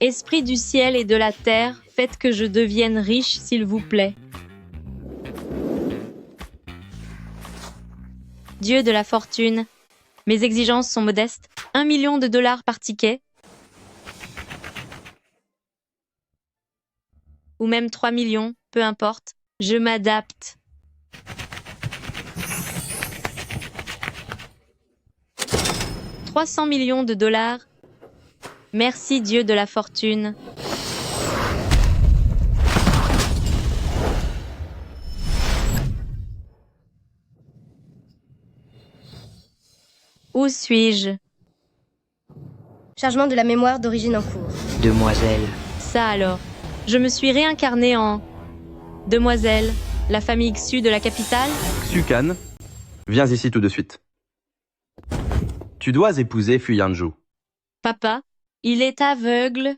Esprit du ciel et de la terre, faites que je devienne riche, s'il vous plaît. Dieu de la fortune, mes exigences sont modestes. 1 million de dollars par ticket. Ou même 3 millions, peu importe. Je m'adapte. « 300 millions de dollars. Merci Dieu de la fortune. Où suis-je? Chargement de la mémoire d'origine en cours. Demoiselle. Ça alors. Je me suis réincarnée en Demoiselle, la famille Xu de la capitale. Xucan, viens ici tout de suite. Tu dois épouser Fu Yanzhou. Papa, il est aveugle,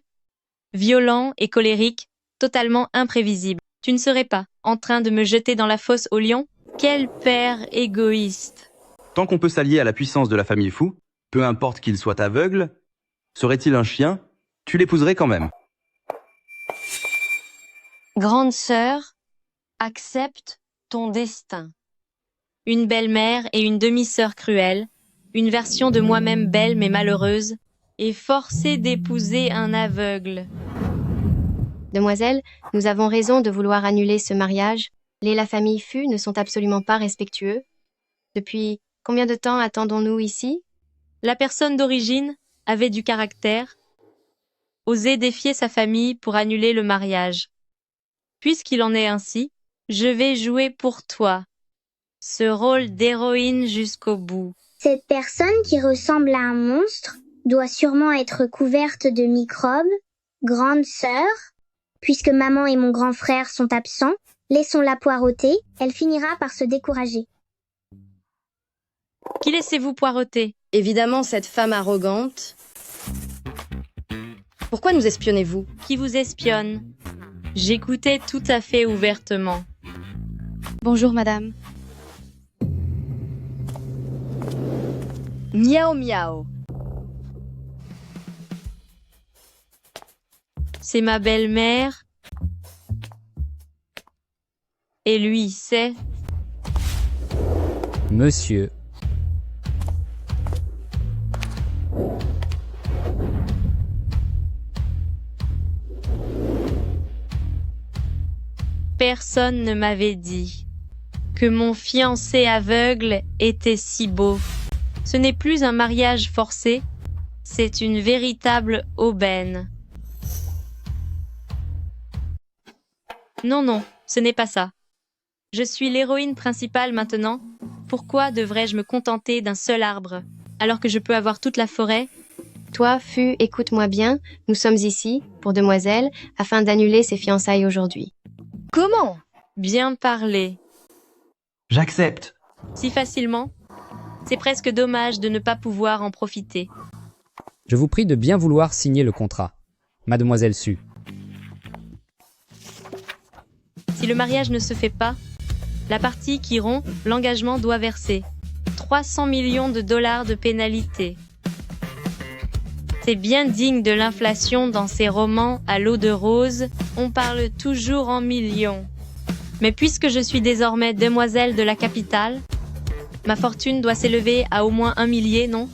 violent et colérique, totalement imprévisible. Tu ne serais pas en train de me jeter dans la fosse au lion? Quel père égoïste! Tant qu'on peut s'allier à la puissance de la famille Fu, peu importe qu'il soit aveugle, serait-il un chien, tu l'épouserais quand même. Grande sœur, accepte ton destin. Une belle-mère et une demi-sœur cruelle, une version de moi-même belle mais malheureuse, et forcée d'épouser un aveugle. Demoiselle, nous avons raison de vouloir annuler ce mariage. La famille Fu ne sont absolument pas respectueux. Depuis combien de temps attendons-nous ici? La personne d'origine avait du caractère, osait défier sa famille pour annuler le mariage. Puisqu'il en est ainsi, je vais jouer pour toi ce rôle d'héroïne jusqu'au bout. Cette personne qui ressemble à un monstre doit sûrement être couverte de microbes. Grande sœur, puisque maman et mon grand frère sont absents, laissons-la poireauter, elle finira par se décourager. Qui laissez-vous poireauter? Évidemment, cette femme arrogante. Pourquoi nous espionnez-vous? Qui vous espionne? J'écoutais tout à fait ouvertement. Bonjour, madame. Miao miao. C'est ma belle-mère. Et lui, c'est... Monsieur. Personne ne m'avait dit que mon fiancé aveugle était si beau. Ce n'est plus un mariage forcé, c'est une véritable aubaine. Non, non, ce n'est pas ça. Je suis l'héroïne principale maintenant. Pourquoi devrais-je me contenter d'un seul arbre, alors que je peux avoir toute la forêt? Toi, Fu, écoute-moi bien. Nous sommes ici, pour Demoiselle, afin d'annuler ses fiançailles aujourd'hui. Comment? Bien parlé. J'accepte. Si facilement? C'est presque dommage de ne pas pouvoir en profiter. Je vous prie de bien vouloir signer le contrat. Mademoiselle Su. Si le mariage ne se fait pas, la partie qui rompt l'engagement doit verser 300 millions de dollars de pénalité. C'est bien digne de l'inflation dans ces romans à l'eau de rose, on parle toujours en millions. Mais puisque je suis désormais demoiselle de la capitale, ma fortune doit s'élever à au moins 1 millier, non?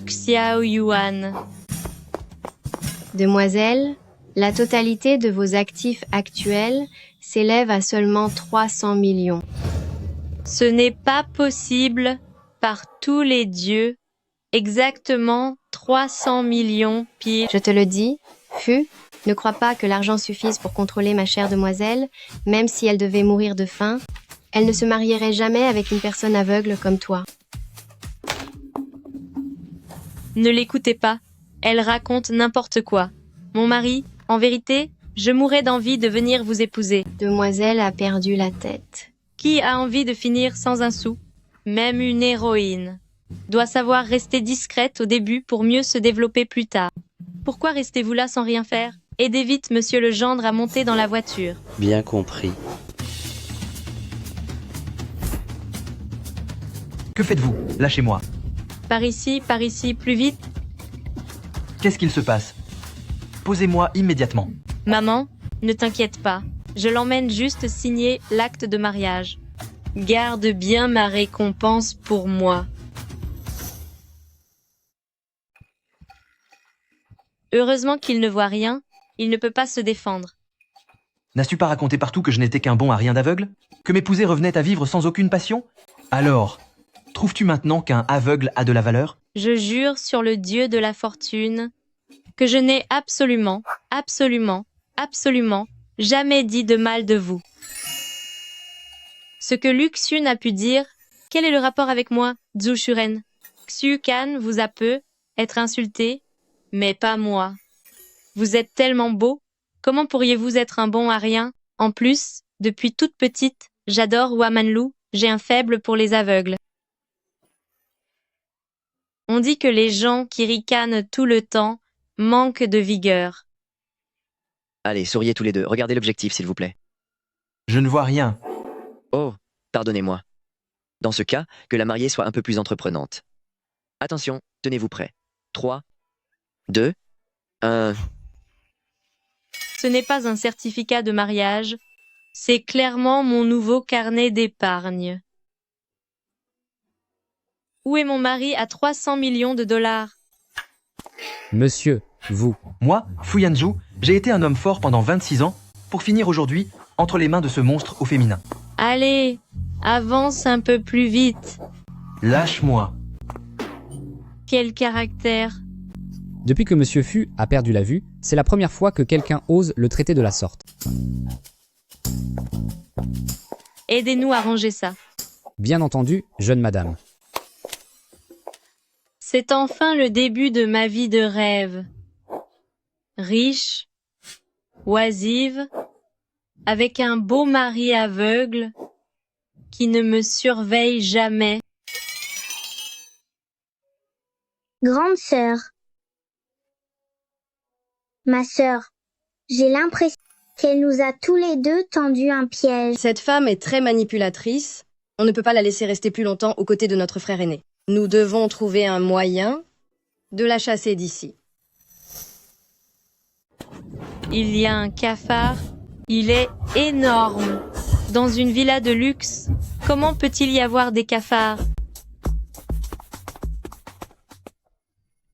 Xiao Yuan. Demoiselle, la totalité de vos actifs actuels s'élève à seulement 300 millions. Ce n'est pas possible par tous les dieux. Exactement 300 millions pile. Je te le dis, Fu, ne crois pas que l'argent suffise pour contrôler ma chère demoiselle, même si elle devait mourir de faim. Elle ne se marierait jamais avec une personne aveugle comme toi. Ne l'écoutez pas, elle raconte n'importe quoi. Mon mari, en vérité, je mourrais d'envie de venir vous épouser. Demoiselle a perdu la tête. Qui a envie de finir sans un sou? Même une héroïne doit savoir rester discrète au début pour mieux se développer plus tard. Pourquoi restez-vous là sans rien faire? Aidez vite monsieur le gendre à monter dans la voiture. Bien compris. Que faites-vous? Lâchez-moi. Par ici, plus vite. Qu'est-ce qu'il se passe? Posez-moi immédiatement. Maman, ne t'inquiète pas. Je l'emmène juste signer l'acte de mariage. Garde bien ma récompense pour moi. Heureusement qu'il ne voit rien, il ne peut pas se défendre. N'as-tu pas raconté partout que je n'étais qu'un bon à rien d'aveugle? Que m'épouser revenait à vivre sans aucune passion? Alors, trouves-tu maintenant qu'un aveugle a de la valeur? Je jure sur le Dieu de la fortune que je n'ai absolument, absolument, absolument jamais dit de mal de vous. Ce que Luxun a pu dire, quel est le rapport avec moi, Zhu Shuren? Xu Kan vous a peu être insulté, mais pas moi. Vous êtes tellement beau, comment pourriez-vous être un bon à rien? En plus, depuis toute petite, j'adore Wamanlu, j'ai un faible pour les aveugles. On dit que les gens qui ricanent tout le temps manquent de vigueur. Allez, souriez tous les deux. Regardez l'objectif, s'il vous plaît. Je ne vois rien. Oh, pardonnez-moi. Dans ce cas, que la mariée soit un peu plus entreprenante. Attention, tenez-vous prêts. 3, 2, 1... Ce n'est pas un certificat de mariage, c'est clairement mon nouveau carnet d'épargne. Où est mon mari à 300 millions de dollars? Monsieur, vous. Moi, Fu Yanzhu, j'ai été un homme fort pendant 26 ans, pour finir aujourd'hui entre les mains de ce monstre au féminin. Allez, avance un peu plus vite. Lâche-moi. Quel caractère. Depuis que Monsieur Fu a perdu la vue, c'est la première fois que quelqu'un ose le traiter de la sorte. Aidez-nous à ranger ça. Bien entendu, jeune madame. C'est enfin le début de ma vie de rêve. Riche, oisive, avec un beau mari aveugle qui ne me surveille jamais. Grande sœur. Ma sœur, j'ai l'impression qu'elle nous a tous les deux tendu un piège. Cette femme est très manipulatrice. On ne peut pas la laisser rester plus longtemps aux côtés de notre frère aîné. Nous devons trouver un moyen de la chasser d'ici. Il y a un cafard, il est énorme. Dans une villa de luxe, comment peut-il y avoir des cafards?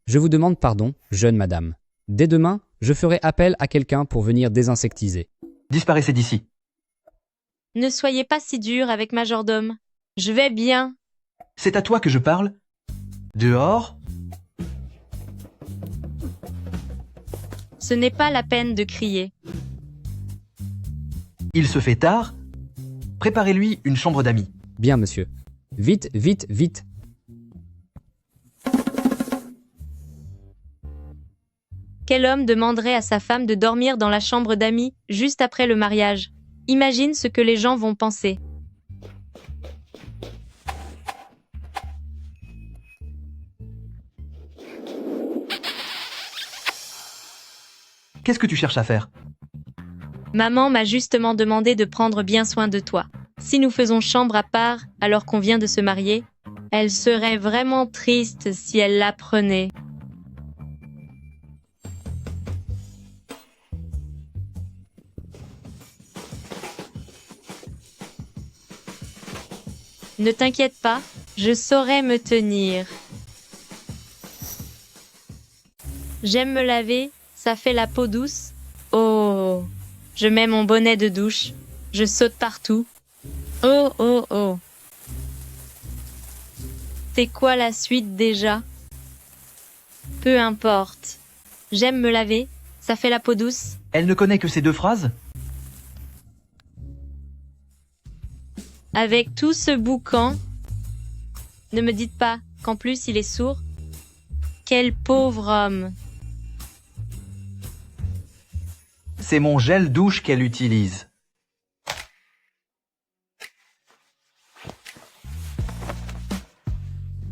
Je vous demande pardon, jeune madame. Dès demain, je ferai appel à quelqu'un pour venir désinsectiser. Disparaissez d'ici. Ne soyez pas si dur avec majordome. Je vais bien. C'est à toi que je parle? Dehors? Ce n'est pas la peine de crier. Il se fait tard? Préparez-lui une chambre d'amis. Bien, monsieur. Vite, vite, vite. Quel homme demanderait à sa femme de dormir dans la chambre d'amis juste après le mariage? Imagine ce que les gens vont penser. Qu'est-ce que tu cherches à faire? Maman m'a justement demandé de prendre bien soin de toi. Si nous faisons chambre à part alors qu'on vient de se marier, elle serait vraiment triste si elle l'apprenait. Ne t'inquiète pas, je saurai me tenir. J'aime me laver, ça fait la peau douce. Oh, je mets mon bonnet de douche, je saute partout. Oh, oh, oh. C'est quoi la suite déjà? Peu importe. J'aime me laver, ça fait la peau douce. Elle ne connaît que ces deux phrases? Avec tout ce boucan, ne me dites pas qu'en plus il est sourd. Quel pauvre homme. C'est mon gel douche qu'elle utilise.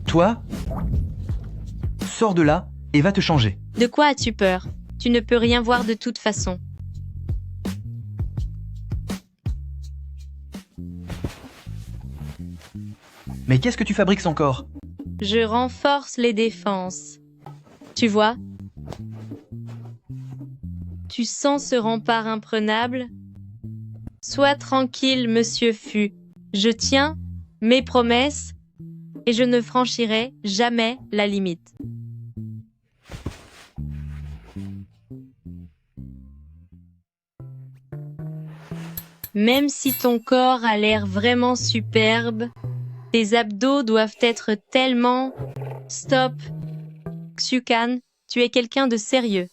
Toi, sors de là et va te changer. De quoi as-tu peur? Tu ne peux rien voir de toute façon. Mais qu'est-ce que tu fabriques encore? Je renforce les défenses. Tu vois, Tu sens ce rempart imprenable? Sois tranquille, monsieur Fu. Je tiens mes promesses et je ne franchirai jamais la limite. Même si ton corps a l'air vraiment superbe, tes abdos doivent être tellement... Stop. Xukan, tu es quelqu'un de sérieux.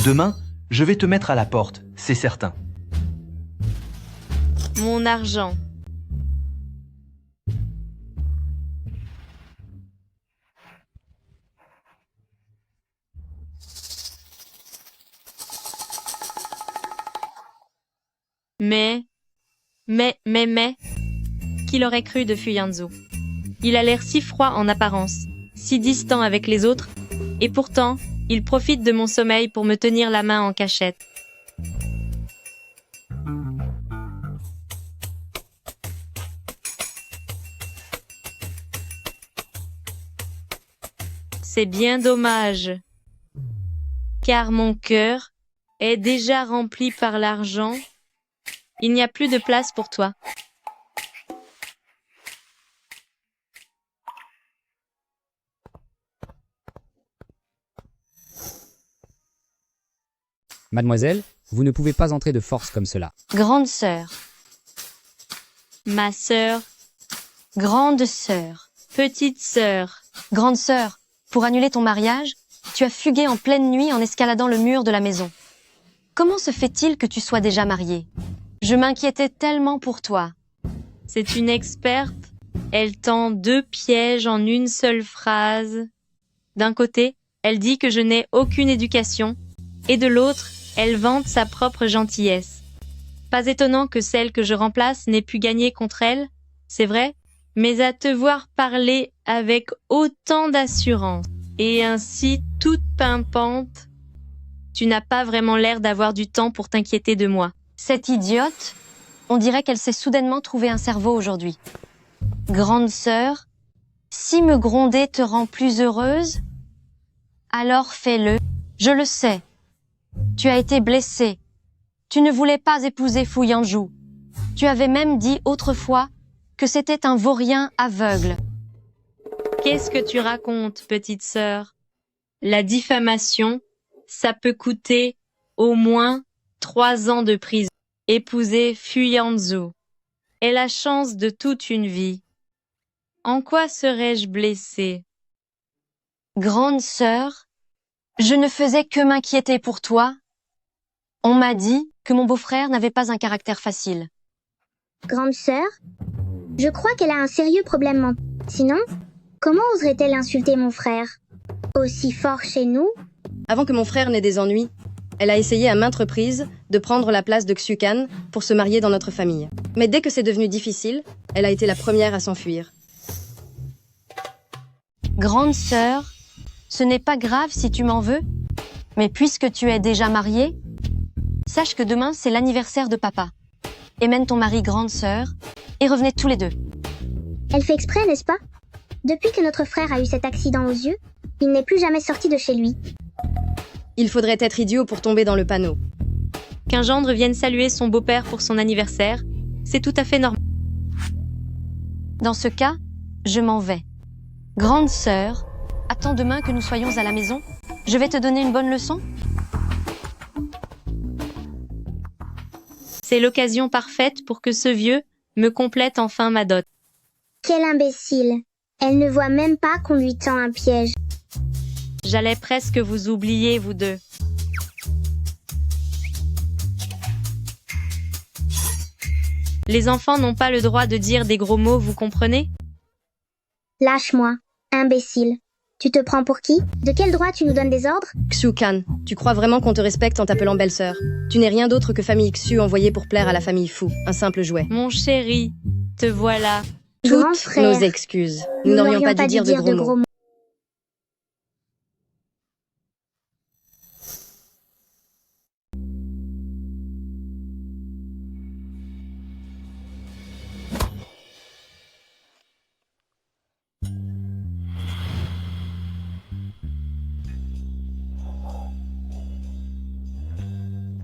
Demain, je vais te mettre à la porte, c'est certain. Mon argent. Mais, qu'il aurait cru de Fuyanzou? Il a l'air si froid en apparence, si distant avec les autres, et pourtant, il profite de mon sommeil pour me tenir la main en cachette. C'est bien dommage, car mon cœur est déjà rempli par l'argent. Il n'y a plus de place pour toi. Mademoiselle, vous ne pouvez pas entrer de force comme cela. Grande sœur, Ma sœur, grande sœur, petite sœur, grande sœur, pour annuler ton mariage, tu as fugué en pleine nuit en escaladant le mur de la maison. Comment se fait-il que tu sois déjà mariée? Je m'inquiétais tellement pour toi. c'est une experte. Elle tend 2 pièges en une seule phrase. D'un côté, elle dit que je n'ai aucune éducation, et de l'autre, elle vante sa propre gentillesse. Pas étonnant que celle que je remplace n'ait pu gagner contre elle, c'est vrai, mais à te voir parler avec autant d'assurance, et ainsi toute pimpante, tu n'as pas vraiment l'air d'avoir du temps pour t'inquiéter de moi. Cette idiote, on dirait qu'elle s'est soudainement trouvé un cerveau aujourd'hui. Grande sœur, si me gronder te rend plus heureuse, alors fais-le. Je le sais. Tu as été blessée. Tu ne voulais pas épouser Fu Yanzhu. Tu avais même dit autrefois que c'était un vaurien aveugle. Qu'est-ce que tu racontes, petite sœur? La diffamation, ça peut coûter au moins 3 ans de prison. Épouser Fu Yanzhu est la chance de toute une vie. En quoi serais-je blessée? Grande sœur, je ne faisais que m'inquiéter pour toi. On m'a dit que mon beau-frère n'avait pas un caractère facile. Grande sœur, je crois qu'elle a un sérieux problème mental. Sinon, comment oserait-elle insulter mon frère? Aussi fort chez nous? Avant que mon frère n'ait des ennuis, elle a essayé à maintes reprises de prendre la place de Xukan pour se marier dans notre famille. Mais dès que c'est devenu difficile, elle a été la première à s'enfuir. Grande sœur, ce n'est pas grave si tu m'en veux, mais puisque tu es déjà mariée, sache que demain c'est l'anniversaire de papa. Emmène ton mari grande sœur et revenez tous les deux. Elle fait exprès, n'est-ce pas? Depuis que notre frère a eu cet accident aux yeux, il n'est plus jamais sorti de chez lui. Il faudrait être idiot pour tomber dans le panneau. Qu'un gendre vienne saluer son beau-père pour son anniversaire, c'est tout à fait normal. Dans ce cas, je m'en vais. Grande sœur, attends demain que nous soyons à la maison. Je vais te donner une bonne leçon. C'est l'occasion parfaite pour que ce vieux me complète enfin ma dot. Quel imbécile! Elle ne voit même pas qu'on lui tend un piège. J'allais presque vous oublier, vous deux. Les enfants n'ont pas le droit de dire des gros mots, vous comprenez? Lâche-moi, imbécile. Tu te prends pour qui? De quel droit tu nous donnes des ordres? Xukan, tu crois vraiment qu'on te respecte en t'appelant belle-sœur? Tu n'es rien d'autre que famille Xu envoyée pour plaire à la famille Fu, un simple jouet. Mon chéri, te voilà. Grand Toutes frère, nos excuses. Nous n'aurions pas dû dire de gros mots.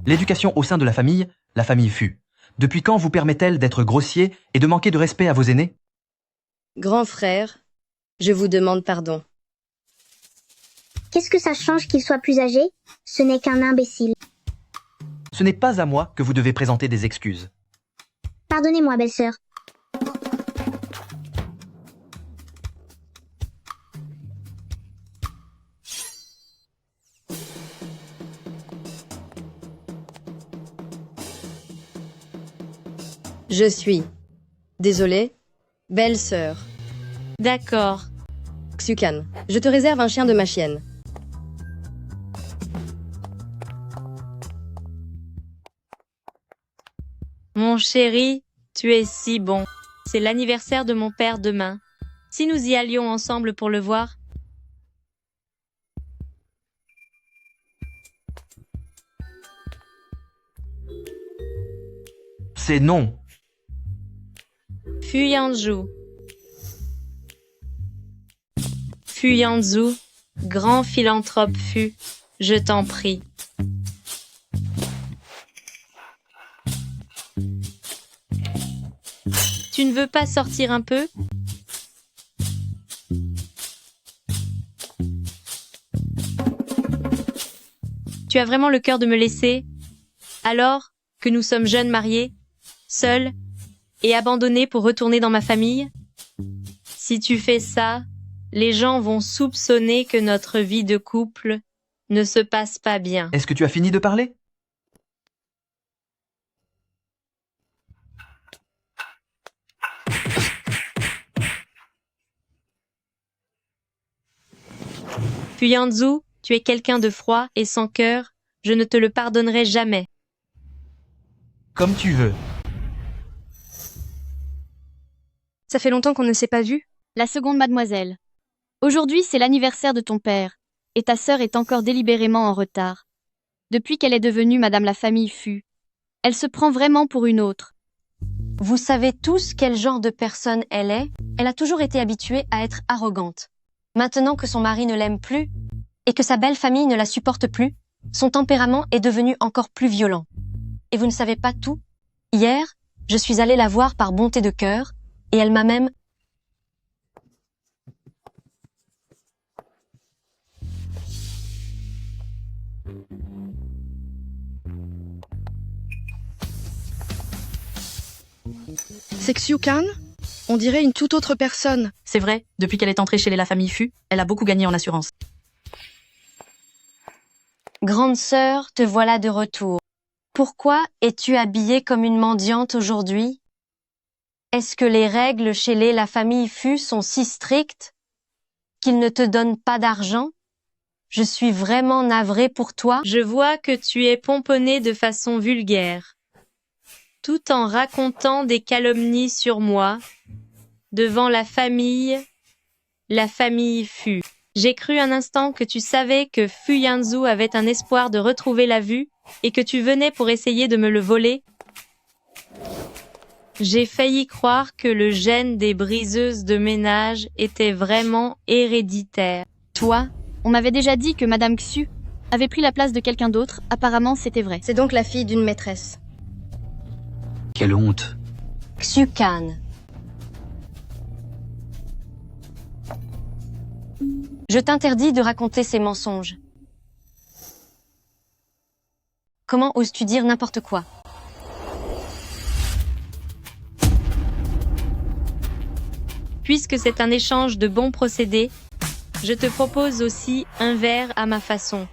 L'éducation au sein de la famille Fu. Depuis quand vous permet-elle d'être grossier et de manquer de respect à vos aînés? Grand frère, je vous demande pardon. Qu'est-ce que ça change qu'il soit plus âgé? Ce n'est qu'un imbécile. Ce n'est pas à moi que vous devez présenter des excuses. Pardonnez-moi, belle-sœur. Je suis désolée, belle-sœur. D'accord. Xukan, je te réserve un chien de ma chienne. Mon chéri, tu es si bon. C'est l'anniversaire de mon père demain. Si nous y allions ensemble pour le voir? C'est non. Fuyanzhou. Fuyanzhou, grand philanthrope Fu, je t'en prie. Tu ne veux pas sortir un peu? Tu as vraiment le cœur de me laisser? Alors que nous sommes jeunes mariés, seuls et abandonnés pour retourner dans ma famille? Si tu fais ça, les gens vont soupçonner que notre vie de couple ne se passe pas bien. Est-ce que tu as fini de parler? Fuyanzhou, tu es quelqu'un de froid et sans cœur, je ne te le pardonnerai jamais. Comme tu veux. Ça fait longtemps qu'on ne s'est pas vu? La seconde mademoiselle. Aujourd'hui, c'est l'anniversaire de ton père, et ta sœur est encore délibérément en retard. Depuis qu'elle est devenue Madame la famille Fu, elle se prend vraiment pour une autre. Vous savez tous quel genre de personne elle est? Elle a toujours été habituée à être arrogante. Maintenant que son mari ne l'aime plus, et que sa belle famille ne la supporte plus, son tempérament est devenu encore plus violent. Et vous ne savez pas tout? Hier, je suis allée la voir par bonté de cœur, et elle m'a même... C'est Xukan? On dirait une toute autre personne. C'est vrai, depuis qu'elle est entrée chez la famille Fu, elle a beaucoup gagné en assurance. Grande sœur, te voilà de retour. Pourquoi es-tu habillée comme une mendiante aujourd'hui? Est-ce que les règles chez la famille Fu sont si strictes qu'ils ne te donnent pas d'argent? Je suis vraiment navrée pour toi. Je vois que tu es pomponné de façon vulgaire, tout en racontant des calomnies sur moi, devant la famille Fu. J'ai cru un instant que tu savais que Fuyanzhou avait un espoir de retrouver la vue et que tu venais pour essayer de me le voler. J'ai failli croire que le gène des briseuses de ménage était vraiment héréditaire. Toi, on m'avait déjà dit que Madame Xu avait pris la place de quelqu'un d'autre. Apparemment, c'était vrai. C'est donc la fille d'une maîtresse. Quelle honte. Xukan. Je t'interdis de raconter ces mensonges. Comment oses-tu dire n'importe quoi? Puisque c'est un échange de bons procédés, je te propose aussi un verre à ma façon.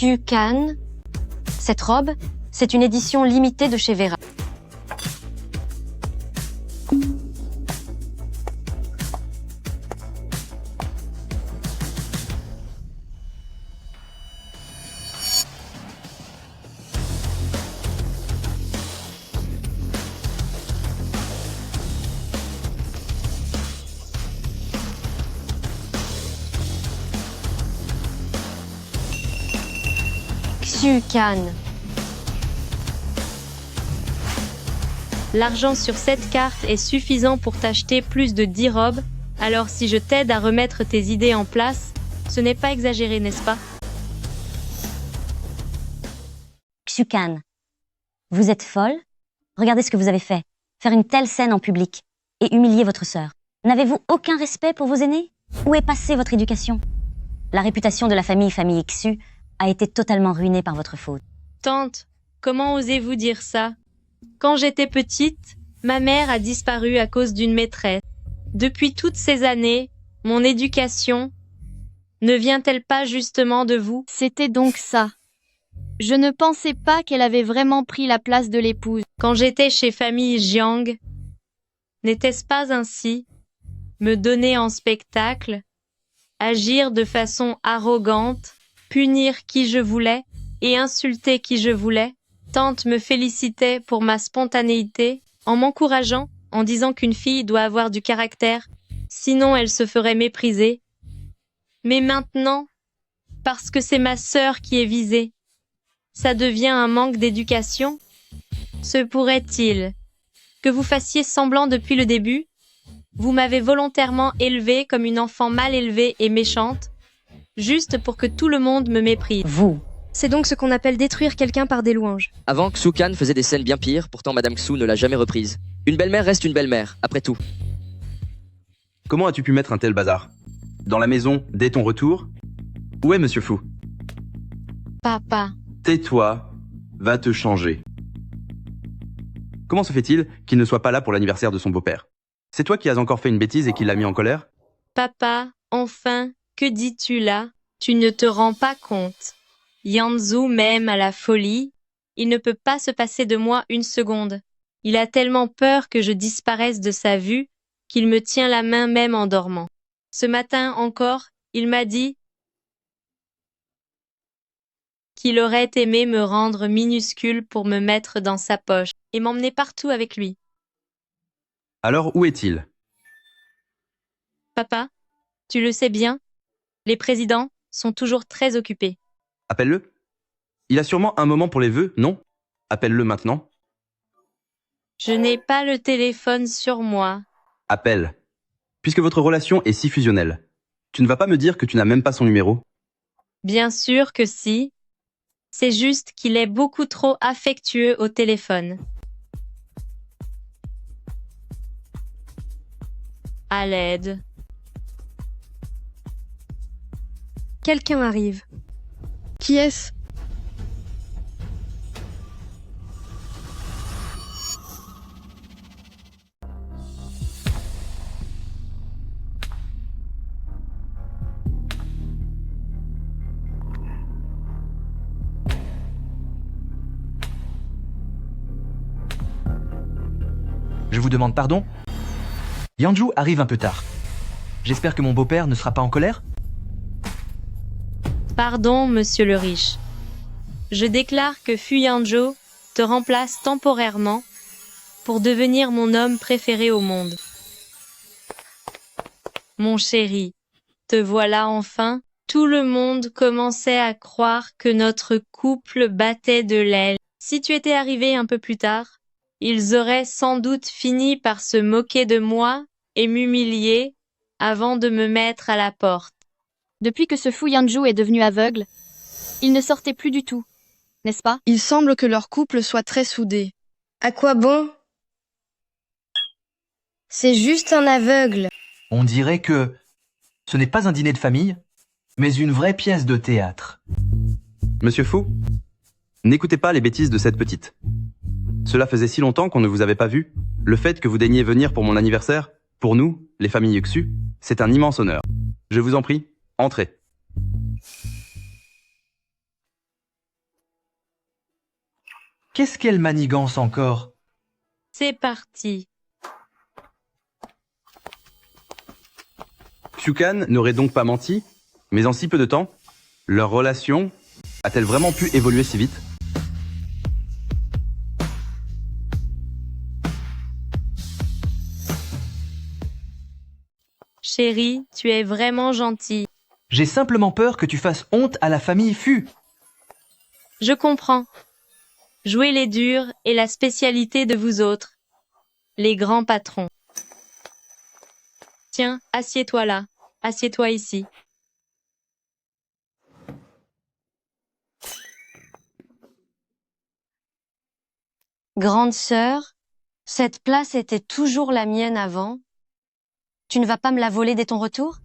Xiucan. Cette robe, c'est une édition limitée de chez Vera. Xiucan. L'argent sur cette carte est suffisant pour t'acheter plus de 10 robes, alors si je t'aide à remettre tes idées en place, ce n'est pas exagéré, n'est-ce pas? Xiucan, vous êtes folle? Regardez ce que vous avez fait. Faire une telle scène en public et humilier votre sœur. N'avez-vous aucun respect pour vos aînés? Où est passée votre éducation? La réputation de la famille Xu a été totalement ruinée par votre faute. Tante, comment osez-vous dire ça? Quand j'étais petite, ma mère a disparu à cause d'une maîtresse. Depuis toutes ces années, mon éducation ne vient-elle pas justement de vous? C'était donc ça. Je ne pensais pas qu'elle avait vraiment pris la place de l'épouse. Quand j'étais chez famille Jiang, n'était-ce pas ainsi? Me donner en spectacle, agir de façon arrogante, punir qui je voulais et insulter qui je voulais. Tante me félicitait pour ma spontanéité, en m'encourageant, en disant qu'une fille doit avoir du caractère, sinon elle se ferait mépriser. Mais maintenant, parce que c'est ma sœur qui est visée, ça devient un manque d'éducation? Se pourrait-il que vous fassiez semblant depuis le début? Vous m'avez volontairement élevée comme une enfant mal élevée et méchante, juste pour que tout le monde me méprise. Vous. C'est donc ce qu'on appelle détruire quelqu'un par des louanges. Avant, Xiucan faisait des scènes bien pires, pourtant Madame Xu ne l'a jamais reprise. Une belle-mère reste une belle-mère, après tout. Comment as-tu pu mettre un tel bazar? Dans la maison, dès ton retour? Où est Monsieur Fu? Papa. Tais-toi, va te changer. Comment se fait-il qu'il ne soit pas là pour l'anniversaire de son beau-père? C'est toi qui as encore fait une bêtise et qui l'a mis en colère? Papa, enfin, que dis-tu là? Tu ne te rends pas compte. Yanzhu m'aime à la folie. Il ne peut pas se passer de moi une seconde. Il a tellement peur que je disparaisse de sa vue qu'il me tient la main même en dormant. Ce matin encore, il m'a dit qu'il aurait aimé me rendre minuscule pour me mettre dans sa poche et m'emmener partout avec lui. Alors où est-il? Papa, tu le sais bien, les présidents sont toujours très occupés. Appelle-le. Il a sûrement un moment pour les vœux, non? Appelle-le maintenant. Je n'ai pas le téléphone sur moi. Appelle. Puisque votre relation est si fusionnelle, tu ne vas pas me dire que tu n'as même pas son numéro? Bien sûr que si. C'est juste qu'il est beaucoup trop affectueux au téléphone. À l'aide. Quelqu'un arrive. Qui est-ce? Je vous demande pardon? Yanzhu arrive un peu tard. J'espère que mon beau-père ne sera pas en colère? Pardon, monsieur le riche. Je déclare que Fu Yanzhou te remplace temporairement pour devenir mon homme préféré au monde. Mon chéri, te voilà enfin. Tout le monde commençait à croire que notre couple battait de l'aile. Si tu étais arrivé un peu plus tard, ils auraient sans doute fini par se moquer de moi et m'humilier avant de me mettre à la porte. Depuis que ce Fu Yanzhou est devenu aveugle, il ne sortait plus du tout, n'est-ce pas? Il semble que leur couple soit très soudé. À quoi bon? C'est juste un aveugle. On dirait que ce n'est pas un dîner de famille, mais une vraie pièce de théâtre. Monsieur Fu, n'écoutez pas les bêtises de cette petite. Cela faisait si longtemps qu'on ne vous avait pas vu. Le fait que vous daigniez venir pour mon anniversaire, pour nous, les familles Xu, c'est un immense honneur. Je vous en prie, entrez. Qu'est-ce qu'elle manigance encore? C'est parti. Xukan n'aurait donc pas menti, mais en si peu de temps, leur relation a-t-elle vraiment pu évoluer si vite? Chérie, tu es vraiment gentille. J'ai simplement peur que tu fasses honte à la famille Fu. Je comprends. Jouer les durs est la spécialité de vous autres, les grands patrons. Tiens, assieds-toi là. Assieds-toi ici. Grande sœur, cette place était toujours la mienne avant. Tu ne vas pas me la voler dès ton retour?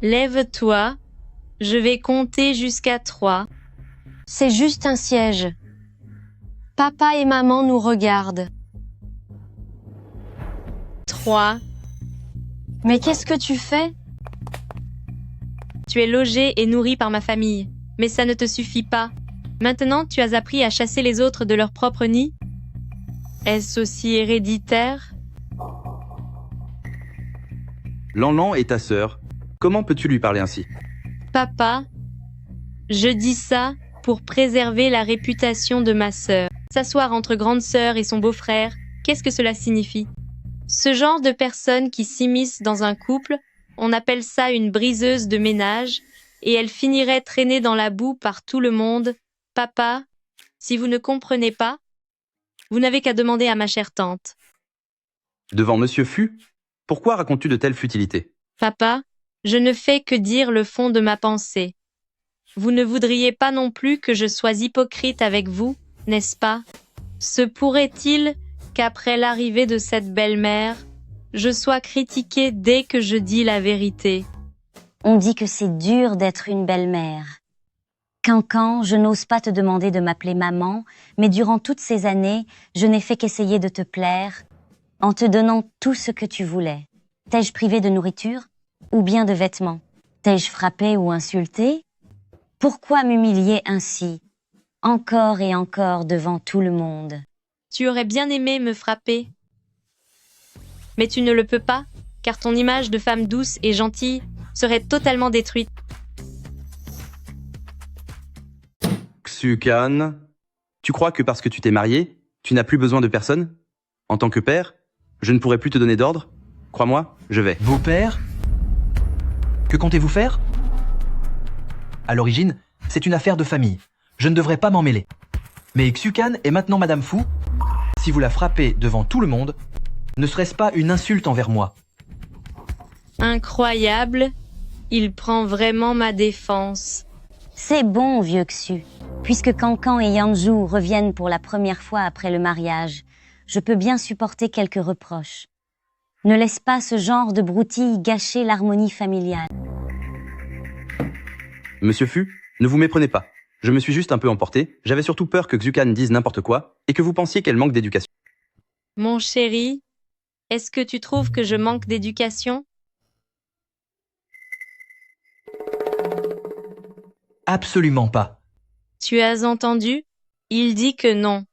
Lève-toi. Je vais compter jusqu'à 3. C'est juste un siège. Papa et maman nous regardent. 3. Mais qu'est-ce que tu fais? Tu es logé et nourri par ma famille. Mais ça ne te suffit pas. Maintenant, tu as appris à chasser les autres de leur propre nid? Est-ce aussi héréditaire? Lanlan est ta sœur. Comment peux-tu lui parler ainsi? Papa, je dis ça pour préserver la réputation de ma sœur. S'asseoir entre grande sœur et son beau-frère, qu'est-ce que cela signifie? Ce genre de personne qui s'immisce dans un couple, on appelle ça une briseuse de ménage, et elle finirait traînée dans la boue par tout le monde. Papa, si vous ne comprenez pas, vous n'avez qu'à demander à ma chère tante. Devant Monsieur Fu, pourquoi racontes-tu de telles futilités? Papa, je ne fais que dire le fond de ma pensée. Vous ne voudriez pas non plus que je sois hypocrite avec vous, n'est-ce pas? Se pourrait-il qu'après l'arrivée de cette belle-mère, je sois critiquée dès que je dis la vérité? On dit que c'est dur d'être une belle-mère. Cancan, je n'ose pas te demander de m'appeler maman, mais durant toutes ces années, je n'ai fait qu'essayer de te plaire, en te donnant tout ce que tu voulais. T'ai-je privé de nourriture? Ou bien de vêtements? T'ai-je frappé ou insulté? Pourquoi m'humilier ainsi, encore et encore devant tout le monde? Tu aurais bien aimé me frapper. Mais tu ne le peux pas, car ton image de femme douce et gentille serait totalement détruite. Xukan, tu crois que parce que tu t'es marié, tu n'as plus besoin de personne? En tant que père, je ne pourrai plus te donner d'ordre? Crois-moi, je vais. Vos pères? Que comptez-vous faire? À l'origine, c'est une affaire de famille. Je ne devrais pas m'en mêler. Mais Xukan est maintenant Madame Fu. Si vous la frappez devant tout le monde, ne serait-ce pas une insulte envers moi? Incroyable, il prend vraiment ma défense. C'est bon, vieux Xu. Puisque Cancan et Yanju reviennent pour la première fois après le mariage, je peux bien supporter quelques reproches. Ne laisse pas ce genre de broutille gâcher l'harmonie familiale. Monsieur Fu, ne vous méprenez pas. Je me suis juste un peu emporté. J'avais surtout peur que Xukan dise n'importe quoi et que vous pensiez qu'elle manque d'éducation. Mon chéri, est-ce que tu trouves que je manque d'éducation? Absolument pas. Tu as entendu? Il dit que non.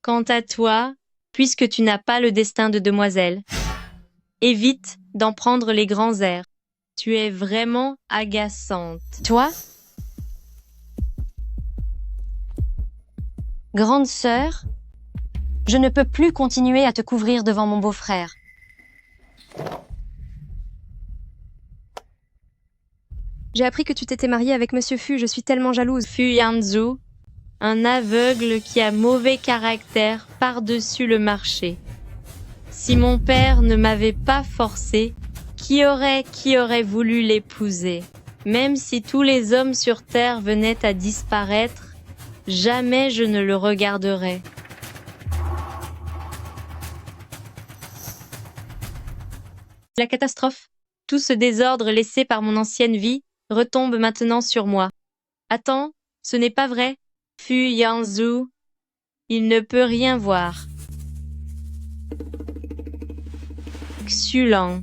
Quant à toi, puisque tu n'as pas le destin de demoiselle, évite d'en prendre les grands airs. Tu es vraiment agaçante. Toi? Grande sœur, je ne peux plus continuer à te couvrir devant mon beau-frère. J'ai appris que tu t'étais mariée avec Monsieur Fu, je suis tellement jalouse. Fu Yanzu, un aveugle qui a mauvais caractère par-dessus le marché. Si mon père ne m'avait pas forcé, qui aurait voulu l'épouser? Même si tous les hommes sur terre venaient à disparaître, jamais je ne le regarderais. La catastrophe, tout ce désordre laissé par mon ancienne vie, retombe maintenant sur moi. Attends, ce n'est pas vrai. Fu Yanzu, il ne peut rien voir. Xulan,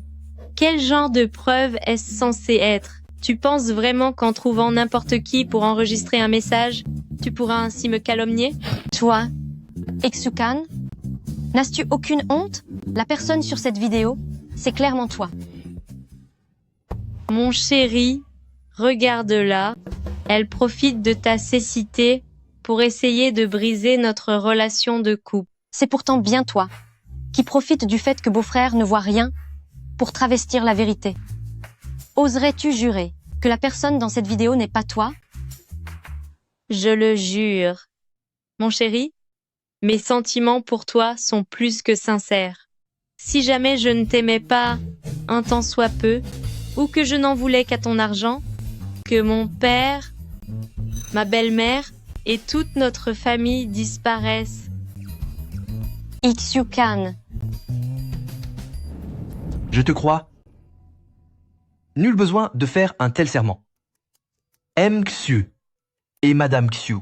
quel genre de preuve est-ce censé être? Tu penses vraiment qu'en trouvant n'importe qui pour enregistrer un message, tu pourras ainsi me calomnier? Toi, Xyukan, n'as-tu aucune honte? La personne sur cette vidéo, c'est clairement toi. Mon chéri, regarde-la. Elle profite de ta cécité pour essayer de briser notre relation de couple. C'est pourtant bien toi, qui profite du fait que beau-frère ne voit rien pour travestir la vérité. Oserais-tu jurer que la personne dans cette vidéo n'est pas toi? Je le jure. Mon chéri, mes sentiments pour toi sont plus que sincères. Si jamais je ne t'aimais pas un tant soit peu, ou que je n'en voulais qu'à ton argent, que mon père, ma belle-mère et toute notre famille disparaissent. Xyukan, Je te crois. Nul besoin de faire un tel serment. M. Xu et Madame Xu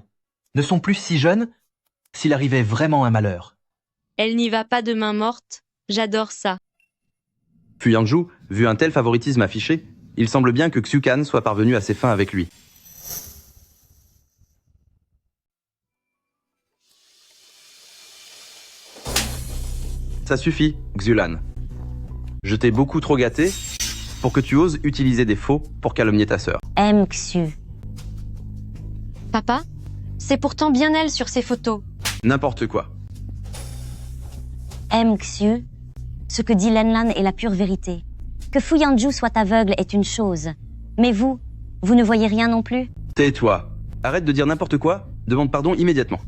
ne sont plus si jeunes s'il arrivait vraiment un malheur. Elle n'y va pas de main morte, j'adore ça. Fu Yanzhu, vu un tel favoritisme affiché, il semble bien que Xyukan soit parvenu à ses fins avec lui. Ça suffit, Xulan. Je t'ai beaucoup trop gâté pour que tu oses utiliser des faux pour calomnier ta sœur. M. Xu. papa, c'est pourtant bien elle sur ces photos. N'importe quoi. M. Xu. Ce que dit Lenlan est la pure vérité. Que Fu Yanzhu soit aveugle est une chose. Mais vous ne voyez rien non plus? Tais-toi. Arrête de dire n'importe quoi. Demande pardon immédiatement.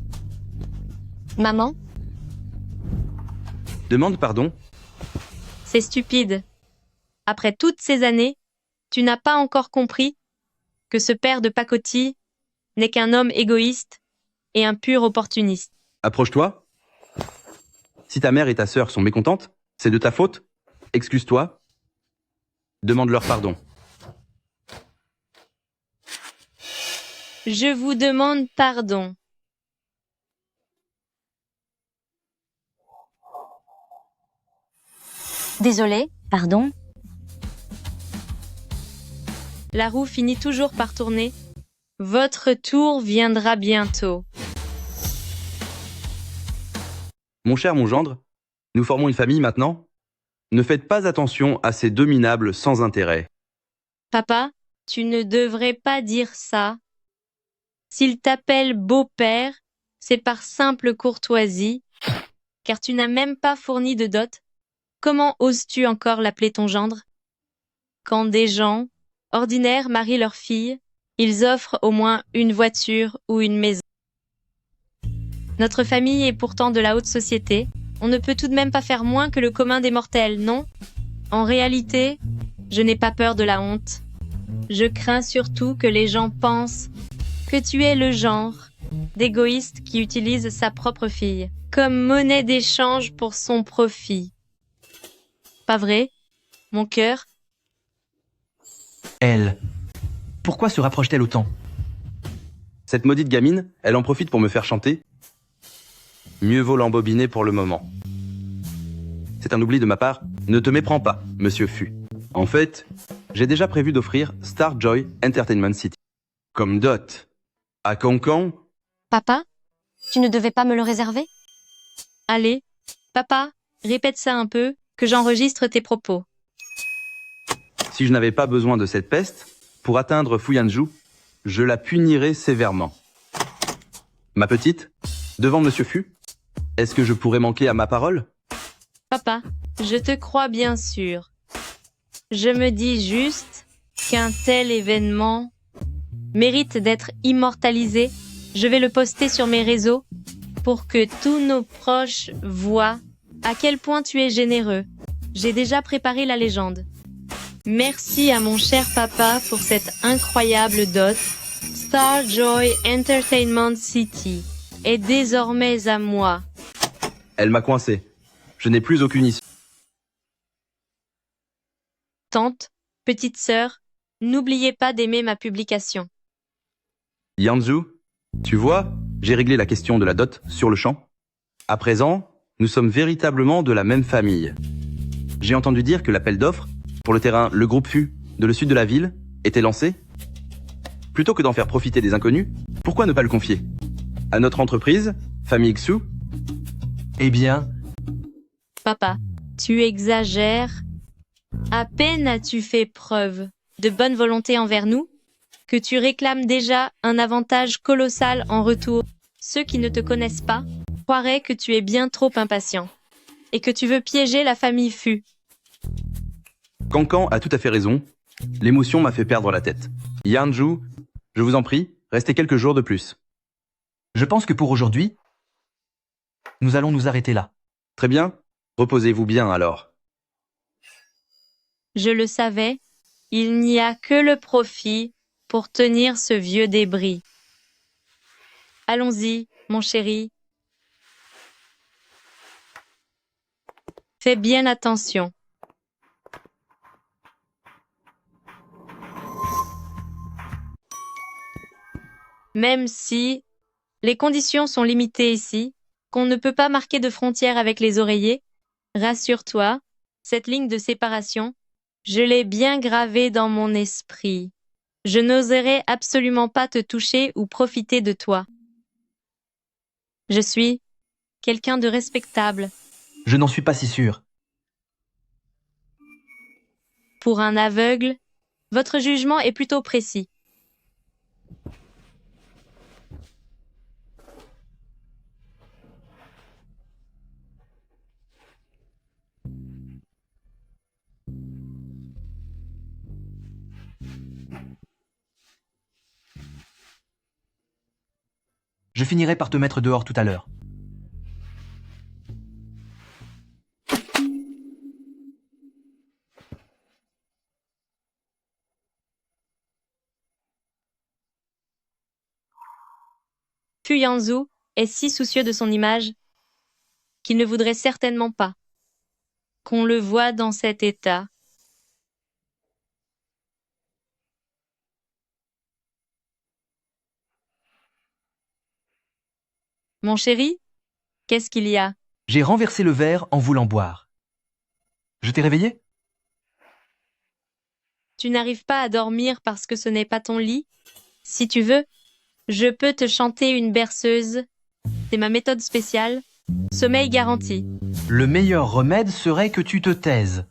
Maman? Demande pardon. C'est stupide. Après toutes ces années, tu n'as pas encore compris que ce père de pacotille n'est qu'un homme égoïste et un pur opportuniste. Approche-toi. Si ta mère et ta sœur sont mécontentes, c'est de ta faute. Excuse-toi. Demande-leur pardon. Je vous demande pardon. Désolée. Pardon? La roue finit toujours par tourner. Votre tour viendra bientôt. Mon cher mon gendre, nous formons une famille maintenant. Ne faites pas attention à ces deux minables sans intérêt. Papa, tu ne devrais pas dire ça. S'il t'appelle beau-père, c'est par simple courtoisie, car tu n'as même pas fourni de dot. Comment oses-tu encore l'appeler ton gendre? Quand des gens, ordinaires, marient leur fille, ils offrent au moins une voiture ou une maison. Notre famille est pourtant de la haute société. On ne peut tout de même pas faire moins que le commun des mortels, non? En réalité, je n'ai pas peur de la honte. Je crains surtout que les gens pensent que tu es le genre d'égoïste qui utilise sa propre fille comme monnaie d'échange pour son profit. Pas vrai, mon cœur? Elle. Pourquoi se rapproche-t-elle autant? Cette maudite gamine, elle en profite pour me faire chanter. Mieux vaut l'embobiner pour le moment. C'est un oubli de ma part. Ne te méprends pas, monsieur Fu. En fait, j'ai déjà prévu d'offrir Star Joy Entertainment City comme dot à Cancan. Papa, tu ne devais pas me le réserver? Allez, papa, répète ça un peu, que j'enregistre tes propos. Si je n'avais pas besoin de cette peste, pour atteindre Fu Yanzhu, je la punirais sévèrement. Ma petite, devant monsieur Fu, est-ce que je pourrais manquer à ma parole? Papa, je te crois bien sûr. Je me dis juste qu'un tel événement mérite d'être immortalisé. Je vais le poster sur mes réseaux pour que tous nos proches voient à quel point tu es généreux. J'ai déjà préparé la légende. Merci à mon cher papa pour cette incroyable dot. Star Joy Entertainment City est désormais à moi. Elle m'a coincé. Je n'ai plus aucune issue. Tante, petite sœur, n'oubliez pas d'aimer ma publication. Yanzhu, tu vois, j'ai réglé la question de la dot sur le champ. À présent, nous sommes véritablement de la même famille. J'ai entendu dire que l'appel d'offres pour le terrain Le Groupe Fu de le sud de la ville était lancé? Plutôt que d'en faire profiter des inconnus, pourquoi ne pas le confier? À notre entreprise, Famille Xu? Eh bien, Papa, tu exagères. À peine as-tu fait preuve de bonne volonté envers nous, que tu réclames déjà un avantage colossal en retour. Ceux qui ne te connaissent pas croiraient que tu es bien trop impatient et que tu veux piéger la famille Fu. Cancan a tout à fait raison. L'émotion m'a fait perdre la tête. Yanju, je vous en prie, restez quelques jours de plus. je pense que pour aujourd'hui, nous allons nous arrêter là. Très bien. Reposez-vous bien alors. Je le savais, il n'y a que le profit pour tenir ce vieux débris. Allons-y, mon chéri. Fais bien attention. Même si les conditions sont limitées ici, qu'on ne peut pas marquer de frontière avec les oreillers, rassure-toi, cette ligne de séparation, je l'ai bien gravée dans mon esprit. Je n'oserai absolument pas te toucher ou profiter de toi. Je suis quelqu'un de respectable. Je n'en suis pas si sûr. Pour un aveugle, votre jugement est plutôt précis. Je finirai par te mettre dehors tout à l'heure. Fu Yanzu est si soucieux de son image qu'il ne voudrait certainement pas qu'on le voie dans cet état. Mon chéri, qu'est-ce qu'il y a? J'ai renversé le verre en voulant boire. Je t'ai réveillé? Tu n'arrives pas à dormir parce que ce n'est pas ton lit? Si tu veux, je peux te chanter une berceuse. C'est ma méthode spéciale. Sommeil garanti. Le meilleur remède serait que tu te taises.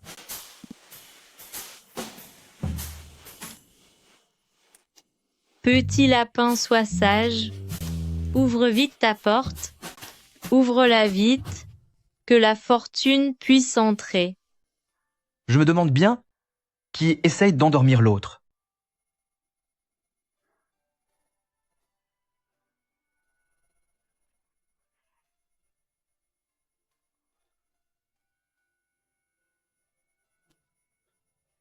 Petit lapin, sois sage. Ouvre vite ta porte. Ouvre-la vite, que la fortune puisse entrer. Je me demande bien qui essaye d'endormir l'autre.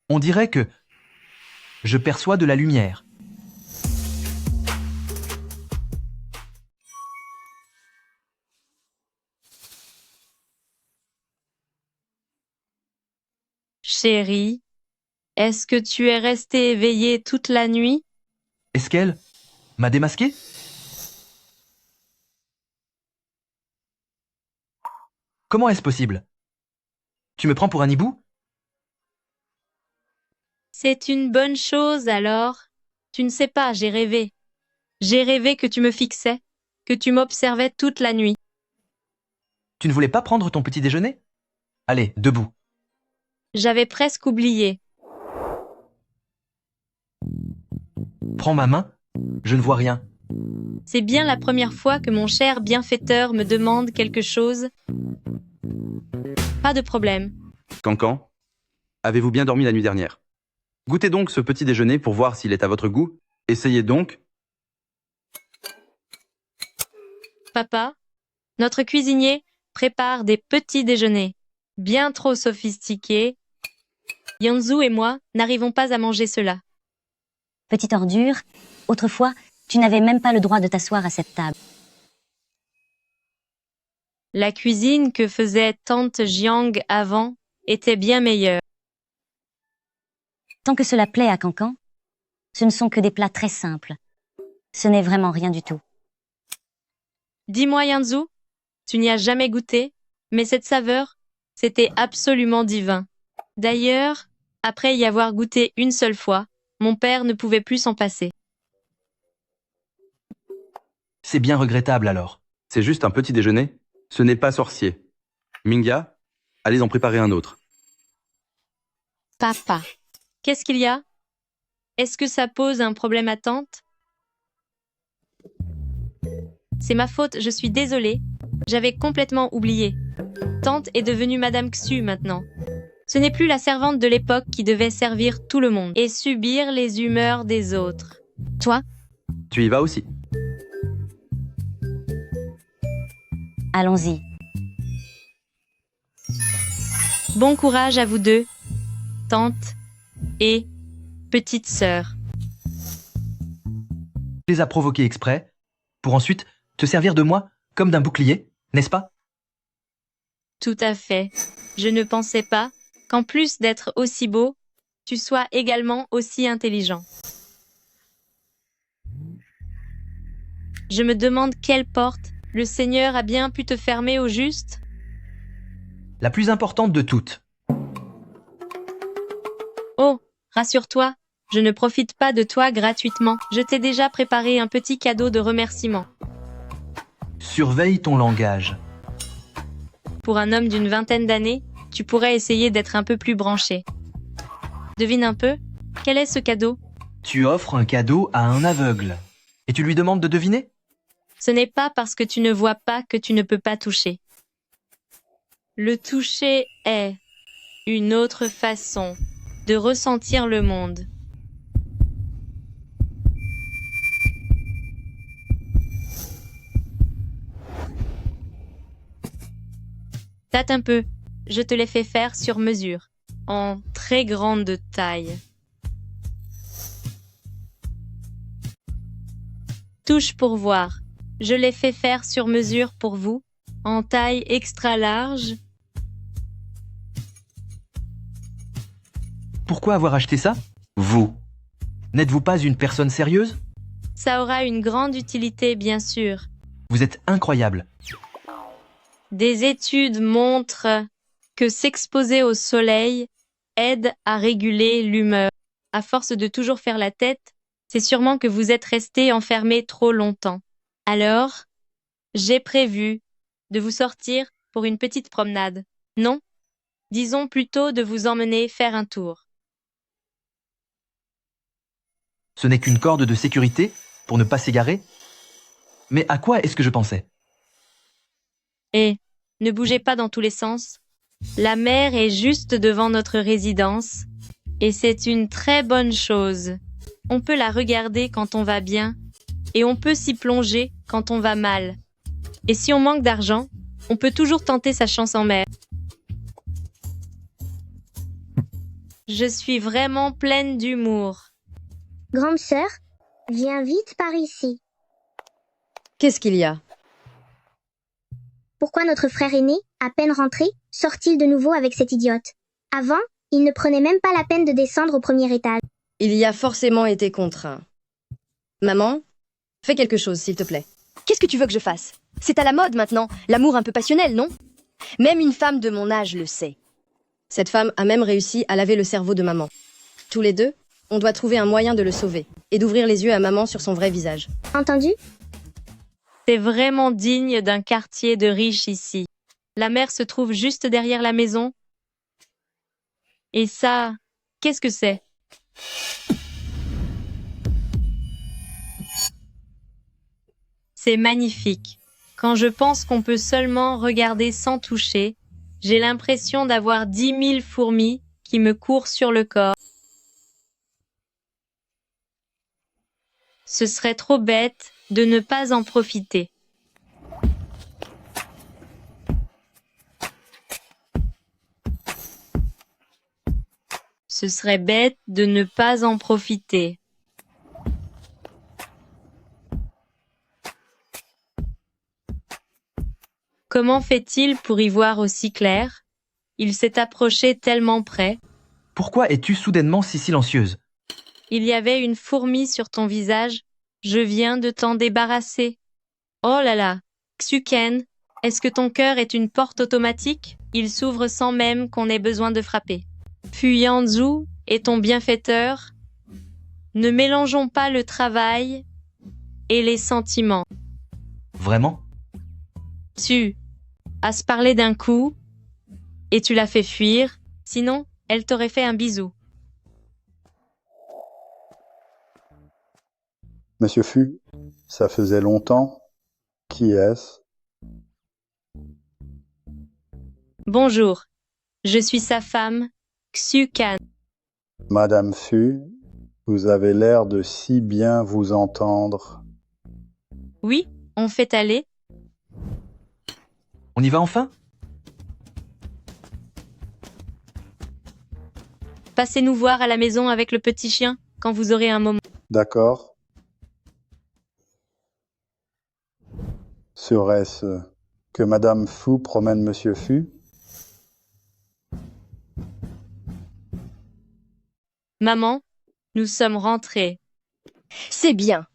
On dirait que je perçois de la lumière. Chérie, est-ce que tu es resté éveillé toute la nuit? Est-ce qu'elle m'a démasqué? Comment est-ce possible? Tu me prends pour un hibou? C'est une bonne chose alors. Tu ne sais pas, j'ai rêvé. J'ai rêvé que tu me fixais, que tu m'observais toute la nuit. Tu ne voulais pas prendre ton petit déjeuner? Allez, debout. J'avais presque oublié. Prends ma main, je ne vois rien. C'est bien la première fois que mon cher bienfaiteur me demande quelque chose. Pas de problème. Cancan, avez-vous bien dormi la nuit dernière? Goûtez donc ce petit déjeuner pour voir s'il est à votre goût. Essayez donc. Papa, notre cuisinier prépare des petits déjeuners, bien trop sophistiqués. Yanzu et moi n'arrivons pas à manger cela. Petite ordure, autrefois, tu n'avais même pas le droit de t'asseoir à cette table. La cuisine que faisait tante Jiang avant était bien meilleure. Tant que cela plaît à Cancan, ce ne sont que des plats très simples. Ce n'est vraiment rien du tout. Dis-moi Yanzu, tu n'y as jamais goûté, mais cette saveur, c'était absolument divin. D'ailleurs, après y avoir goûté une seule fois, Mon père ne pouvait plus s'en passer. C'est bien regrettable alors. C'est juste un petit déjeuner. Ce n'est pas sorcier. Minga, allez en préparer un autre. Papa. Qu'est-ce qu'il y a? Est-ce que ça pose un problème à tante? C'est ma faute, je suis désolée. J'avais complètement oublié. Tante est devenue Madame Xu maintenant. Ce n'est plus la servante de l'époque qui devait servir tout le monde et subir les humeurs des autres. Toi? Tu y vas aussi. Allons-y. Bon courage à vous deux, tante et petite sœur. Tu les as provoqués exprès, pour ensuite te servir de moi comme d'un bouclier, n'est-ce pas? Tout à fait. Je ne pensais pas qu'en plus d'être aussi beau, tu sois également aussi intelligent. Je me demande quelle porte le Seigneur a bien pu te fermer au juste? La plus importante de toutes. Oh, rassure-toi, je ne profite pas de toi gratuitement. Je t'ai déjà préparé un petit cadeau de remerciement. Surveille ton langage. Pour un homme d'une vingtaine d'années, tu pourrais essayer d'être un peu plus branché. Devine un peu, quel est ce cadeau? Tu offres un cadeau à un aveugle. Et tu lui demandes de deviner? Ce n'est pas parce que tu ne vois pas que tu ne peux pas toucher. Le toucher est une autre façon de ressentir le monde. Tâte un peu, je te l'ai fait faire sur mesure, en très grande taille. Touche pour voir, je l'ai fait faire sur mesure pour vous, en taille extra large. Pourquoi avoir acheté ça? Vous. N'êtes-vous pas une personne sérieuse? Ça aura une grande utilité, bien sûr. Vous êtes incroyable. Des études montrent que s'exposer au soleil aide à réguler l'humeur. À force de toujours faire la tête, c'est sûrement que vous êtes resté enfermé trop longtemps. Alors, j'ai prévu de vous sortir pour une petite promenade. Non, disons plutôt de vous emmener faire un tour. Ce n'est qu'une corde de sécurité pour ne pas s'égarer? Mais à quoi est-ce que je pensais? Et ne bougez pas dans tous les sens. La mer est juste devant notre résidence et c'est une très bonne chose. On peut la regarder quand on va bien et on peut s'y plonger quand on va mal. Et si on manque d'argent, on peut toujours tenter sa chance en mer. Je suis vraiment pleine d'humour. Grande sœur, viens vite par ici. Qu'est-ce qu'il y a? Pourquoi notre frère aîné, à peine rentré, sort-il de nouveau avec cette idiote? Avant, il ne prenait même pas la peine de descendre au premier étage. Il y a forcément été contraint. Maman, fais quelque chose, s'il te plaît. Qu'est-ce que tu veux que je fasse? C'est à la mode maintenant, l'amour un peu passionnel, non? Même une femme de mon âge le sait. Cette femme a même réussi à laver le cerveau de maman. Tous les deux, on doit trouver un moyen de le sauver et d'ouvrir les yeux à maman sur son vrai visage. Entendu? C'est vraiment digne d'un quartier de riches ici. La mer se trouve juste derrière la maison. Et ça, qu'est-ce que c'est? C'est magnifique. Quand je pense qu'on peut seulement regarder sans toucher, j'ai l'impression d'avoir 10 000 fourmis qui me courent sur le corps. Ce serait trop bête de ne pas en profiter. Ce serait bête de ne pas en profiter. Comment fait-il pour y voir aussi clair? Il s'est approché tellement près. Pourquoi es-tu soudainement si silencieuse? Il y avait une fourmi sur ton visage. Je viens de t'en débarrasser. Oh là là, Xuken, est-ce que ton cœur est une porte automatique? Il s'ouvre sans même qu'on ait besoin de frapper. Fuyanzhu est ton bienfaiteur. Ne mélangeons pas le travail et les sentiments. Vraiment? Tu as se parlé d'un coup et tu l'as fait fuir, sinon elle t'aurait fait un bisou. Monsieur Fu, ça faisait longtemps. Qui est-ce? Bonjour, je suis sa femme, Xu-kan. Madame Fu, vous avez l'air de si bien vous entendre. Oui, on fait aller. On y va enfin? Passez nous voir à la maison avec le petit chien quand vous aurez un moment. D'accord. Serait-ce que Madame Fu promène Monsieur Fu? Maman, nous sommes rentrés. C'est bien.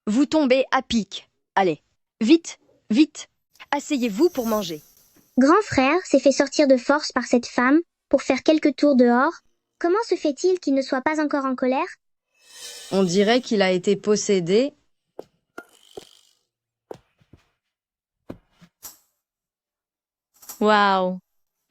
Vous tombez à pic. Allez, vite, vite. Asseyez-vous pour manger. Grand frère s'est fait sortir de force par cette femme pour faire quelques tours dehors. Comment se fait-il qu'il ne soit pas encore en colère? On dirait qu'il a été possédé. Waouh!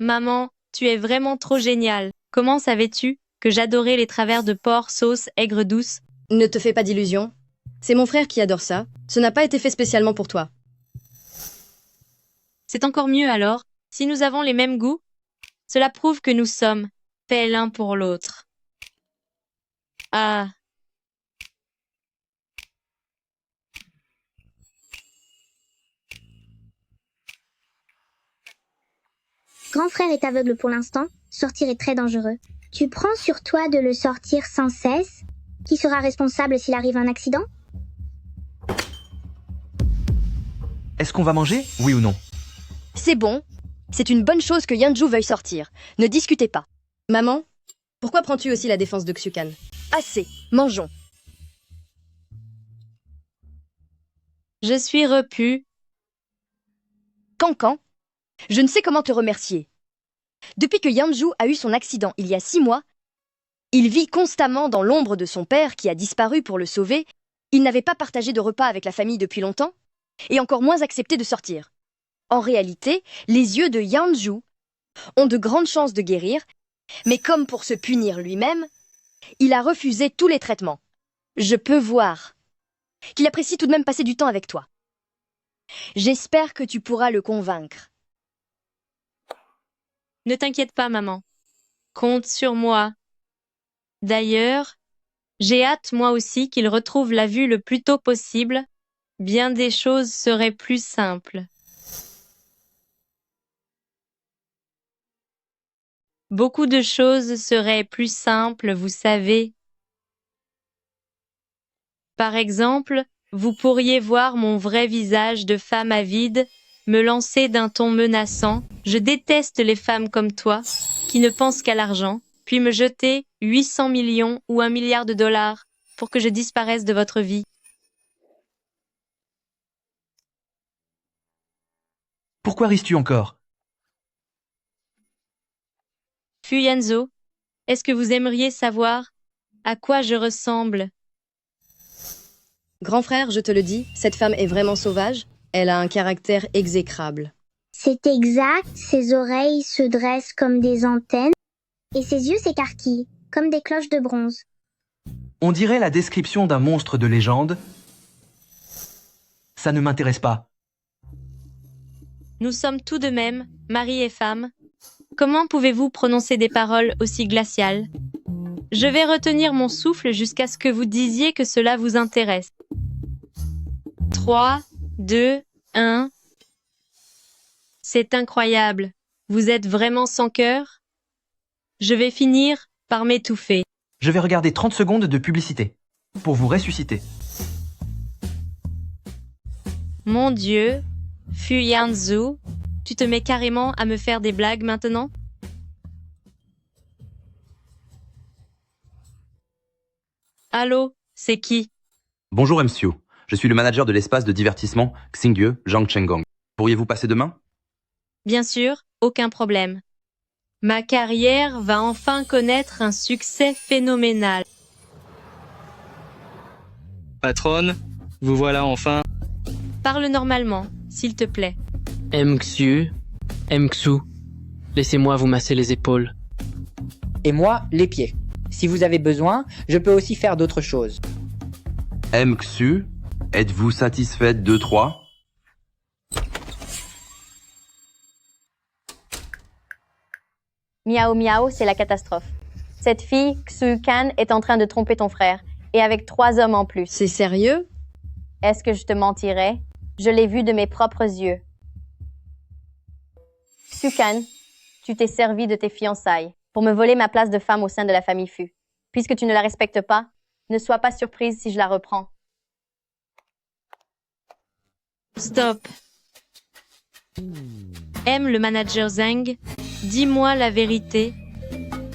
Maman, tu es vraiment trop géniale. Comment savais-tu que j'adorais les travers de porc sauce aigre douce? Ne te fais pas d'illusions. C'est mon frère qui adore ça. Ce n'a pas été fait spécialement pour toi. C'est encore mieux alors, si nous avons les mêmes goûts. Cela prouve que nous sommes faits l'un pour l'autre. Ah! Grand frère est aveugle pour l'instant, sortir est très dangereux. Tu prends sur toi de le sortir sans cesse? Qui sera responsable s'il arrive un accident? Est-ce qu'on va manger? Oui ou non? C'est bon. C'est une bonne chose que Yanju veuille sortir. Ne discutez pas. Maman, pourquoi prends-tu aussi la défense de Xu-kan? Assez. Mangeons. Je suis repu. Cancan, je ne sais comment te remercier. Depuis que Yanju a eu son accident il y a 6 mois, il vit constamment dans l'ombre de son père qui a disparu pour le sauver. Il n'avait pas partagé de repas avec la famille depuis longtemps, et encore moins accepté de sortir. En réalité, les yeux de Yanju ont de grandes chances de guérir, mais comme pour se punir lui-même, il a refusé tous les traitements. Je peux voir qu'il apprécie tout de même passer du temps avec toi. J'espère que tu pourras le convaincre. Ne t'inquiète pas, maman. Compte sur moi. D'ailleurs, j'ai hâte moi aussi qu'il retrouve la vue le plus tôt possible. Bien des choses seraient plus simples. Beaucoup de choses seraient plus simples, vous savez. Par exemple, vous pourriez voir mon vrai visage de femme avide me lancer d'un ton menaçant. Je déteste les femmes comme toi, qui ne pensent qu'à l'argent, puis me jeter 800 millions ou 1 milliard de dollars pour que je disparaisse de votre vie. Pourquoi ris-tu encore? Fuyanzo, est-ce que vous aimeriez savoir à quoi je ressemble? Grand frère, je te le dis, cette femme est vraiment sauvage. Elle a un caractère exécrable. C'est exact, ses oreilles se dressent comme des antennes, et ses yeux s'écarquillent, comme des cloches de bronze. On dirait la description d'un monstre de légende. Ça ne m'intéresse pas. Nous sommes tout de même, mari et femme. Comment pouvez-vous prononcer des paroles aussi glaciales? Je vais retenir mon souffle jusqu'à ce que vous disiez que cela vous intéresse. 3, 2, 1. C'est incroyable. Vous êtes vraiment sans cœur? Je vais finir par m'étouffer. Je vais regarder 30 secondes de publicité pour vous ressusciter. Mon Dieu, Fuyanzu, tu te mets carrément à me faire des blagues maintenant? Allô, c'est qui? Bonjour MCU, je suis le manager de l'espace de divertissement Xingye Zhangchengong. Pourriez-vous passer demain? Bien sûr, aucun problème. Ma carrière va enfin connaître un succès phénoménal. Patronne, vous voilà enfin. Parle normalement, s'il te plaît. Mxu, Mxu, laissez-moi vous masser les épaules. Et moi, les pieds. Si vous avez besoin, je peux aussi faire d'autres choses. Mxu, êtes-vous satisfaite de 3? Miao Miao, c'est la catastrophe. Cette fille, Xukan, est en train de tromper ton frère. Et avec 3 hommes en plus. C'est sérieux? Est-ce que je te mentirais? Je l'ai vu de mes propres yeux. Xukan, tu t'es servi de tes fiançailles pour me voler ma place de femme au sein de la famille Fu. Puisque tu ne la respectes pas, ne sois pas surprise si je la reprends. Stop. M, le manager Zhang, dis-moi la vérité.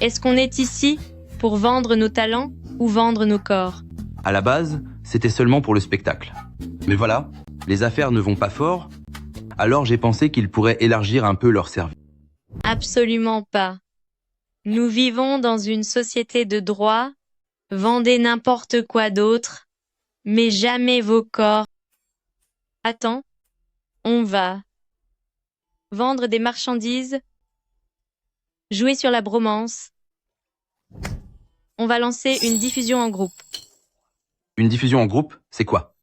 Est-ce qu'on est ici pour vendre nos talents ou vendre nos corps? À la base, c'était seulement pour le spectacle. Mais voilà, les affaires ne vont pas fort, alors j'ai pensé qu'ils pourraient élargir un peu leur service. Absolument pas. Nous vivons dans une société de droit. Vendez n'importe quoi d'autre, mais jamais vos corps. Attends, on va vendre des marchandises, jouer sur la bromance. On va lancer une diffusion en groupe. Une diffusion en groupe, c'est quoi?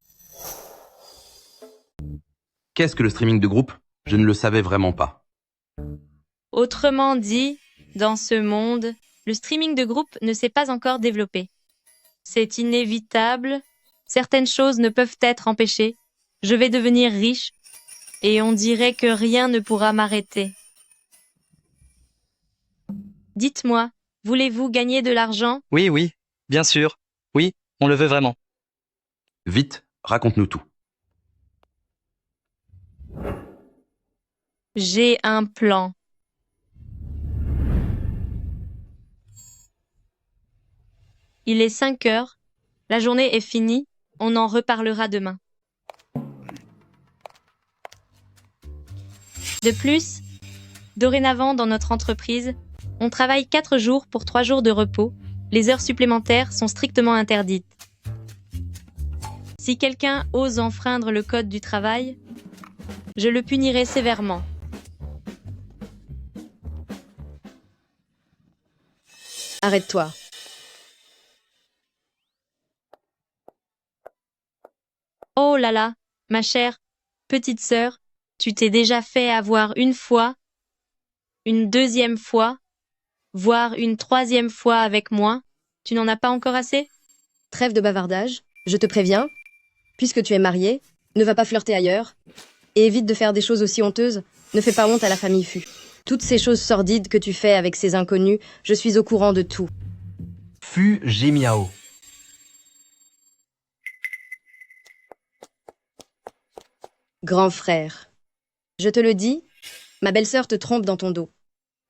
Qu'est-ce que le streaming de groupe? Je ne le savais vraiment pas. Autrement dit, dans ce monde, le streaming de groupe ne s'est pas encore développé. C'est inévitable. Certaines choses ne peuvent être empêchées. Je vais devenir riche et on dirait que rien ne pourra m'arrêter. Dites-moi, voulez-vous gagner de l'argent? Oui, bien sûr. Oui, on le veut vraiment. Vite, raconte-nous tout. J'ai un plan. Il est 5 heures. La journée est finie. On en reparlera demain. De plus, dorénavant dans notre entreprise, on travaille 4 jours pour 3 jours de repos. Les heures supplémentaires sont strictement interdites. Si quelqu'un ose enfreindre le code du travail, je le punirai sévèrement. Arrête-toi. Oh là là, ma chère petite sœur, tu t'es déjà fait avoir une fois, une deuxième fois, voire une troisième fois avec moi. Tu n'en as pas encore assez? Trêve de bavardage, je te préviens. Puisque tu es marié, ne va pas flirter ailleurs. Et évite de faire des choses aussi honteuses. Ne fais pas honte à la famille Fu. Toutes ces choses sordides que tu fais avec ces inconnus, je suis au courant de tout. Fu Jimiao. Grand frère. Je te le dis, ma belle-sœur te trompe dans ton dos.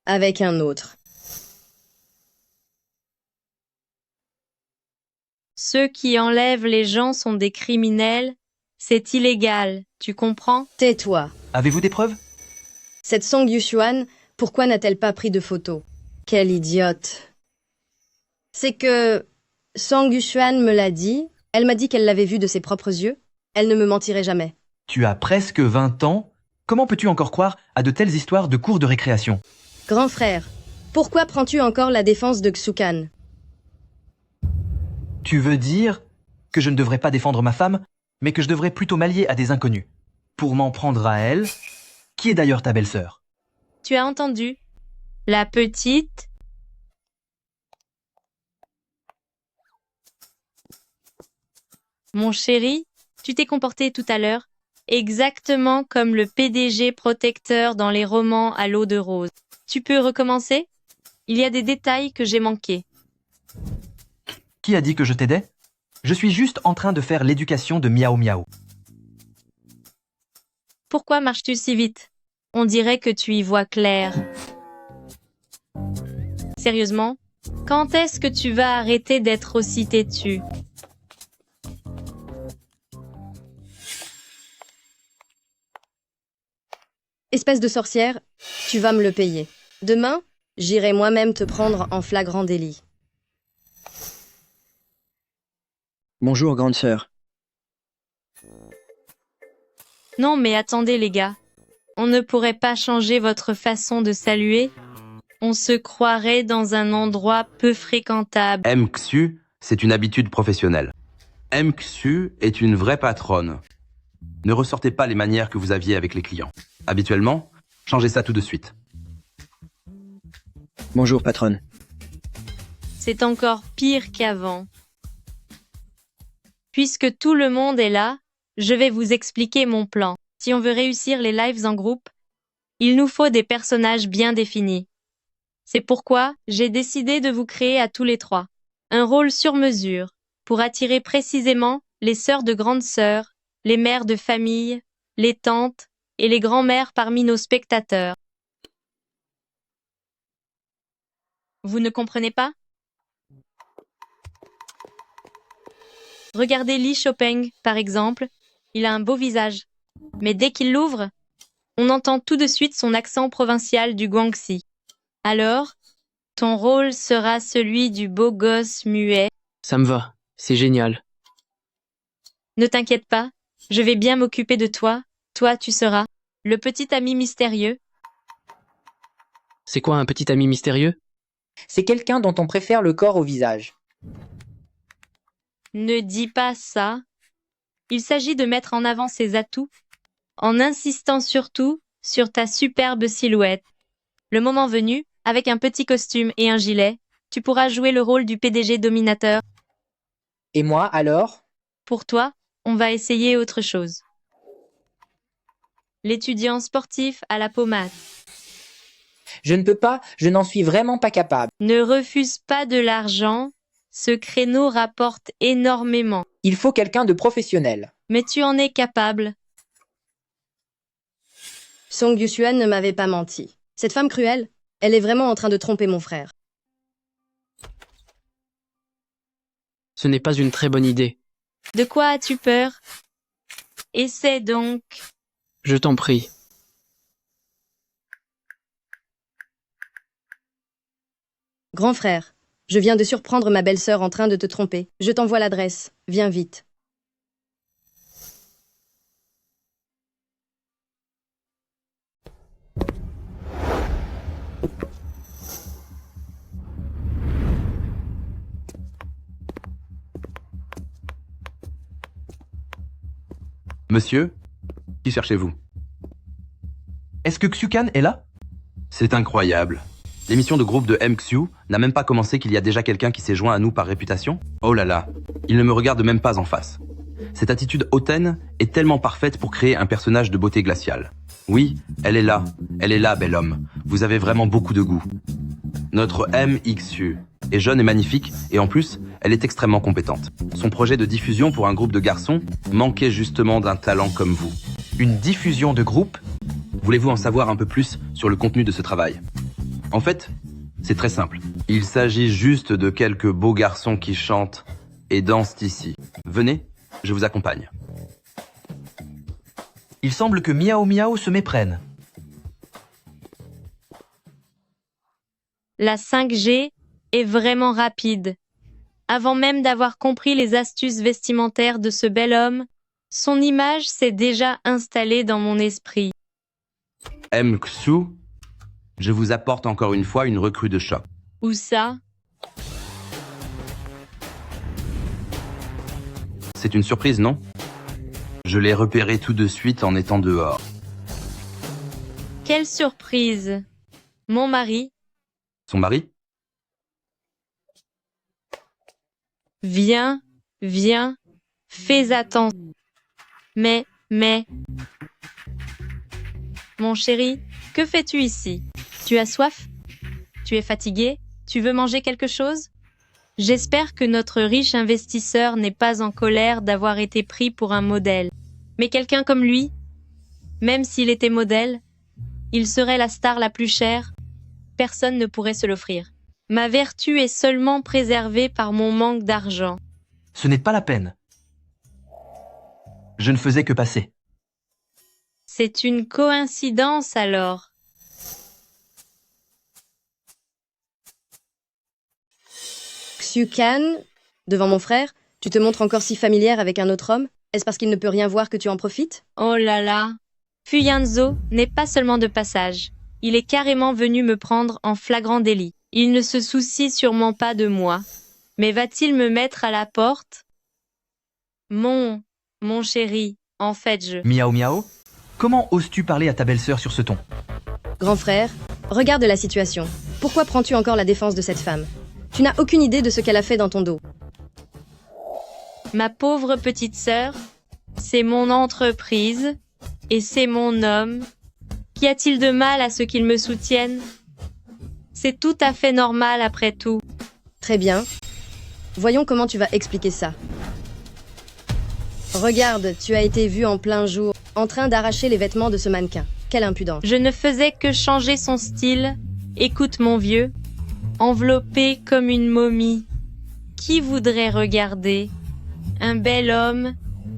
Avec un autre. Ceux qui enlèvent les gens sont des criminels. C'est illégal, tu comprends? Tais-toi. Avez-vous des preuves? Cette Song Yushuan, pourquoi n'a-t-elle pas pris de photos? Quelle idiote. C'est que Song Yushuan me l'a dit. Elle m'a dit qu'elle l'avait vue de ses propres yeux. Elle ne me mentirait jamais. Tu as presque 20 ans. Comment peux-tu encore croire à de telles histoires de cours de récréation? Grand frère, pourquoi prends-tu encore la défense de Xukan? Tu veux dire que je ne devrais pas défendre ma femme, mais que je devrais plutôt m'allier à des inconnus, pour m'en prendre à elle, qui est d'ailleurs ta belle-sœur? Tu as entendu? La petite... Mon chéri, tu t'es comporté tout à l'heure exactement comme le PDG protecteur dans les romans à l'eau de rose. Tu peux recommencer? Il y a des détails que j'ai manqués. Qui a dit que je t'aidais? Je suis juste en train de faire l'éducation de Miao Miao. Pourquoi marches-tu si vite? On dirait que tu y vois clair. Sérieusement, quand est-ce que tu vas arrêter d'être aussi têtu? Espèce de sorcière, tu vas me le payer. Demain, j'irai moi-même te prendre en flagrant délit. Bonjour, grande sœur. Non mais attendez les gars. On ne pourrait pas changer votre façon de saluer? On se croirait dans un endroit peu fréquentable. MXU, c'est une habitude professionnelle. MXU est une vraie patronne. Ne ressortez pas les manières que vous aviez avec les clients. Habituellement, changez ça tout de suite. Bonjour, patronne. C'est encore pire qu'avant. Puisque tout le monde est là, je vais vous expliquer mon plan. Si on veut réussir les lives en groupe, il nous faut des personnages bien définis. C'est pourquoi j'ai décidé de vous créer à tous les trois un rôle sur mesure pour attirer précisément les sœurs de grandes sœurs, les mères de famille, les tantes et les grands-mères parmi nos spectateurs. Vous ne comprenez pas? Regardez Li Chopeng, par exemple. Il a un beau visage. Mais dès qu'il l'ouvre, on entend tout de suite son accent provincial du Guangxi. Alors, ton rôle sera celui du beau gosse muet. Ça me va, c'est génial. Ne t'inquiète pas, je vais bien m'occuper de toi. Toi, tu seras le petit ami mystérieux. C'est quoi un petit ami mystérieux? C'est quelqu'un dont on préfère le corps au visage. Ne dis pas ça. Il s'agit de mettre en avant ses atouts, en insistant surtout sur ta superbe silhouette. Le moment venu, avec un petit costume et un gilet, tu pourras jouer le rôle du PDG dominateur. Et moi, alors? Pour toi, on va essayer autre chose. L'étudiant sportif à la pommade. Je ne peux pas, je n'en suis vraiment pas capable. Ne refuse pas de l'argent, ce créneau rapporte énormément. Il faut quelqu'un de professionnel. Mais tu en es capable. Song Yusuan ne m'avait pas menti. Cette femme cruelle, elle est vraiment en train de tromper mon frère. Ce n'est pas une très bonne idée. De quoi as-tu peur? Essaie donc. Je t'en prie. Grand frère, je viens de surprendre ma belle-sœur en train de te tromper. Je t'envoie l'adresse. Viens vite. Monsieur, qui cherchez-vous? Est-ce que Xukan est là? C'est incroyable. L'émission de groupe de MXU n'a même pas commencé qu'il y a déjà quelqu'un qui s'est joint à nous par réputation? Oh là là, il ne me regarde même pas en face. Cette attitude hautaine est tellement parfaite pour créer un personnage de beauté glaciale. Oui, elle est là, bel homme. Vous avez vraiment beaucoup de goût. Notre MXU est jeune et magnifique, et en plus, elle est extrêmement compétente. Son projet de diffusion pour un groupe de garçons manquait justement d'un talent comme vous. Une diffusion de groupe? Voulez-vous en savoir un peu plus sur le contenu de ce travail? En fait, c'est très simple. Il s'agit juste de quelques beaux garçons qui chantent et dansent ici. Venez, je vous accompagne. Il semble que Miao Miao se méprenne. La 5G est vraiment rapide. Avant même d'avoir compris les astuces vestimentaires de ce bel homme, son image s'est déjà installée dans mon esprit. MXU, je vous apporte encore une fois une recrue de choc. Où ça? C'est une surprise, non? Je l'ai repéré tout de suite en étant dehors. Quelle surprise! Mon mari? Son mari? Viens, viens, fais attention. Mais... Mon chéri, que fais-tu ici? Tu as soif? Tu es fatigué? Tu veux manger quelque chose? J'espère que notre riche investisseur n'est pas en colère d'avoir été pris pour un modèle. Mais quelqu'un comme lui, même s'il était modèle, il serait la star la plus chère. Personne ne pourrait se l'offrir. Ma vertu est seulement préservée par mon manque d'argent. Ce n'est pas la peine. Je ne faisais que passer. C'est une coïncidence alors. Xukan, devant mon frère, tu te montres encore si familière avec un autre homme? Est-ce parce qu'il ne peut rien voir que tu en profites? Oh là là. Fu Yanzhou n'est pas seulement de passage. Il est carrément venu me prendre en flagrant délit. Il ne se soucie sûrement pas de moi. Mais va-t-il me mettre à la porte? Mon chéri, en fait Miao Miao, comment oses-tu parler à ta belle-sœur sur ce ton? Grand frère, regarde la situation. Pourquoi prends-tu encore la défense de cette femme? Tu n'as aucune idée de ce qu'elle a fait dans ton dos. Ma pauvre petite sœur, c'est mon entreprise et c'est mon homme. Qu'y a-t-il de mal à ce qu'il me soutienne? C'est tout à fait normal après tout. Très bien. Voyons comment tu vas expliquer ça. Regarde, tu as été vu en plein jour, en train d'arracher les vêtements de ce mannequin. Quelle impudence. Je ne faisais que changer son style. Écoute mon vieux, enveloppé comme une momie. Qui voudrait regarder? Un bel homme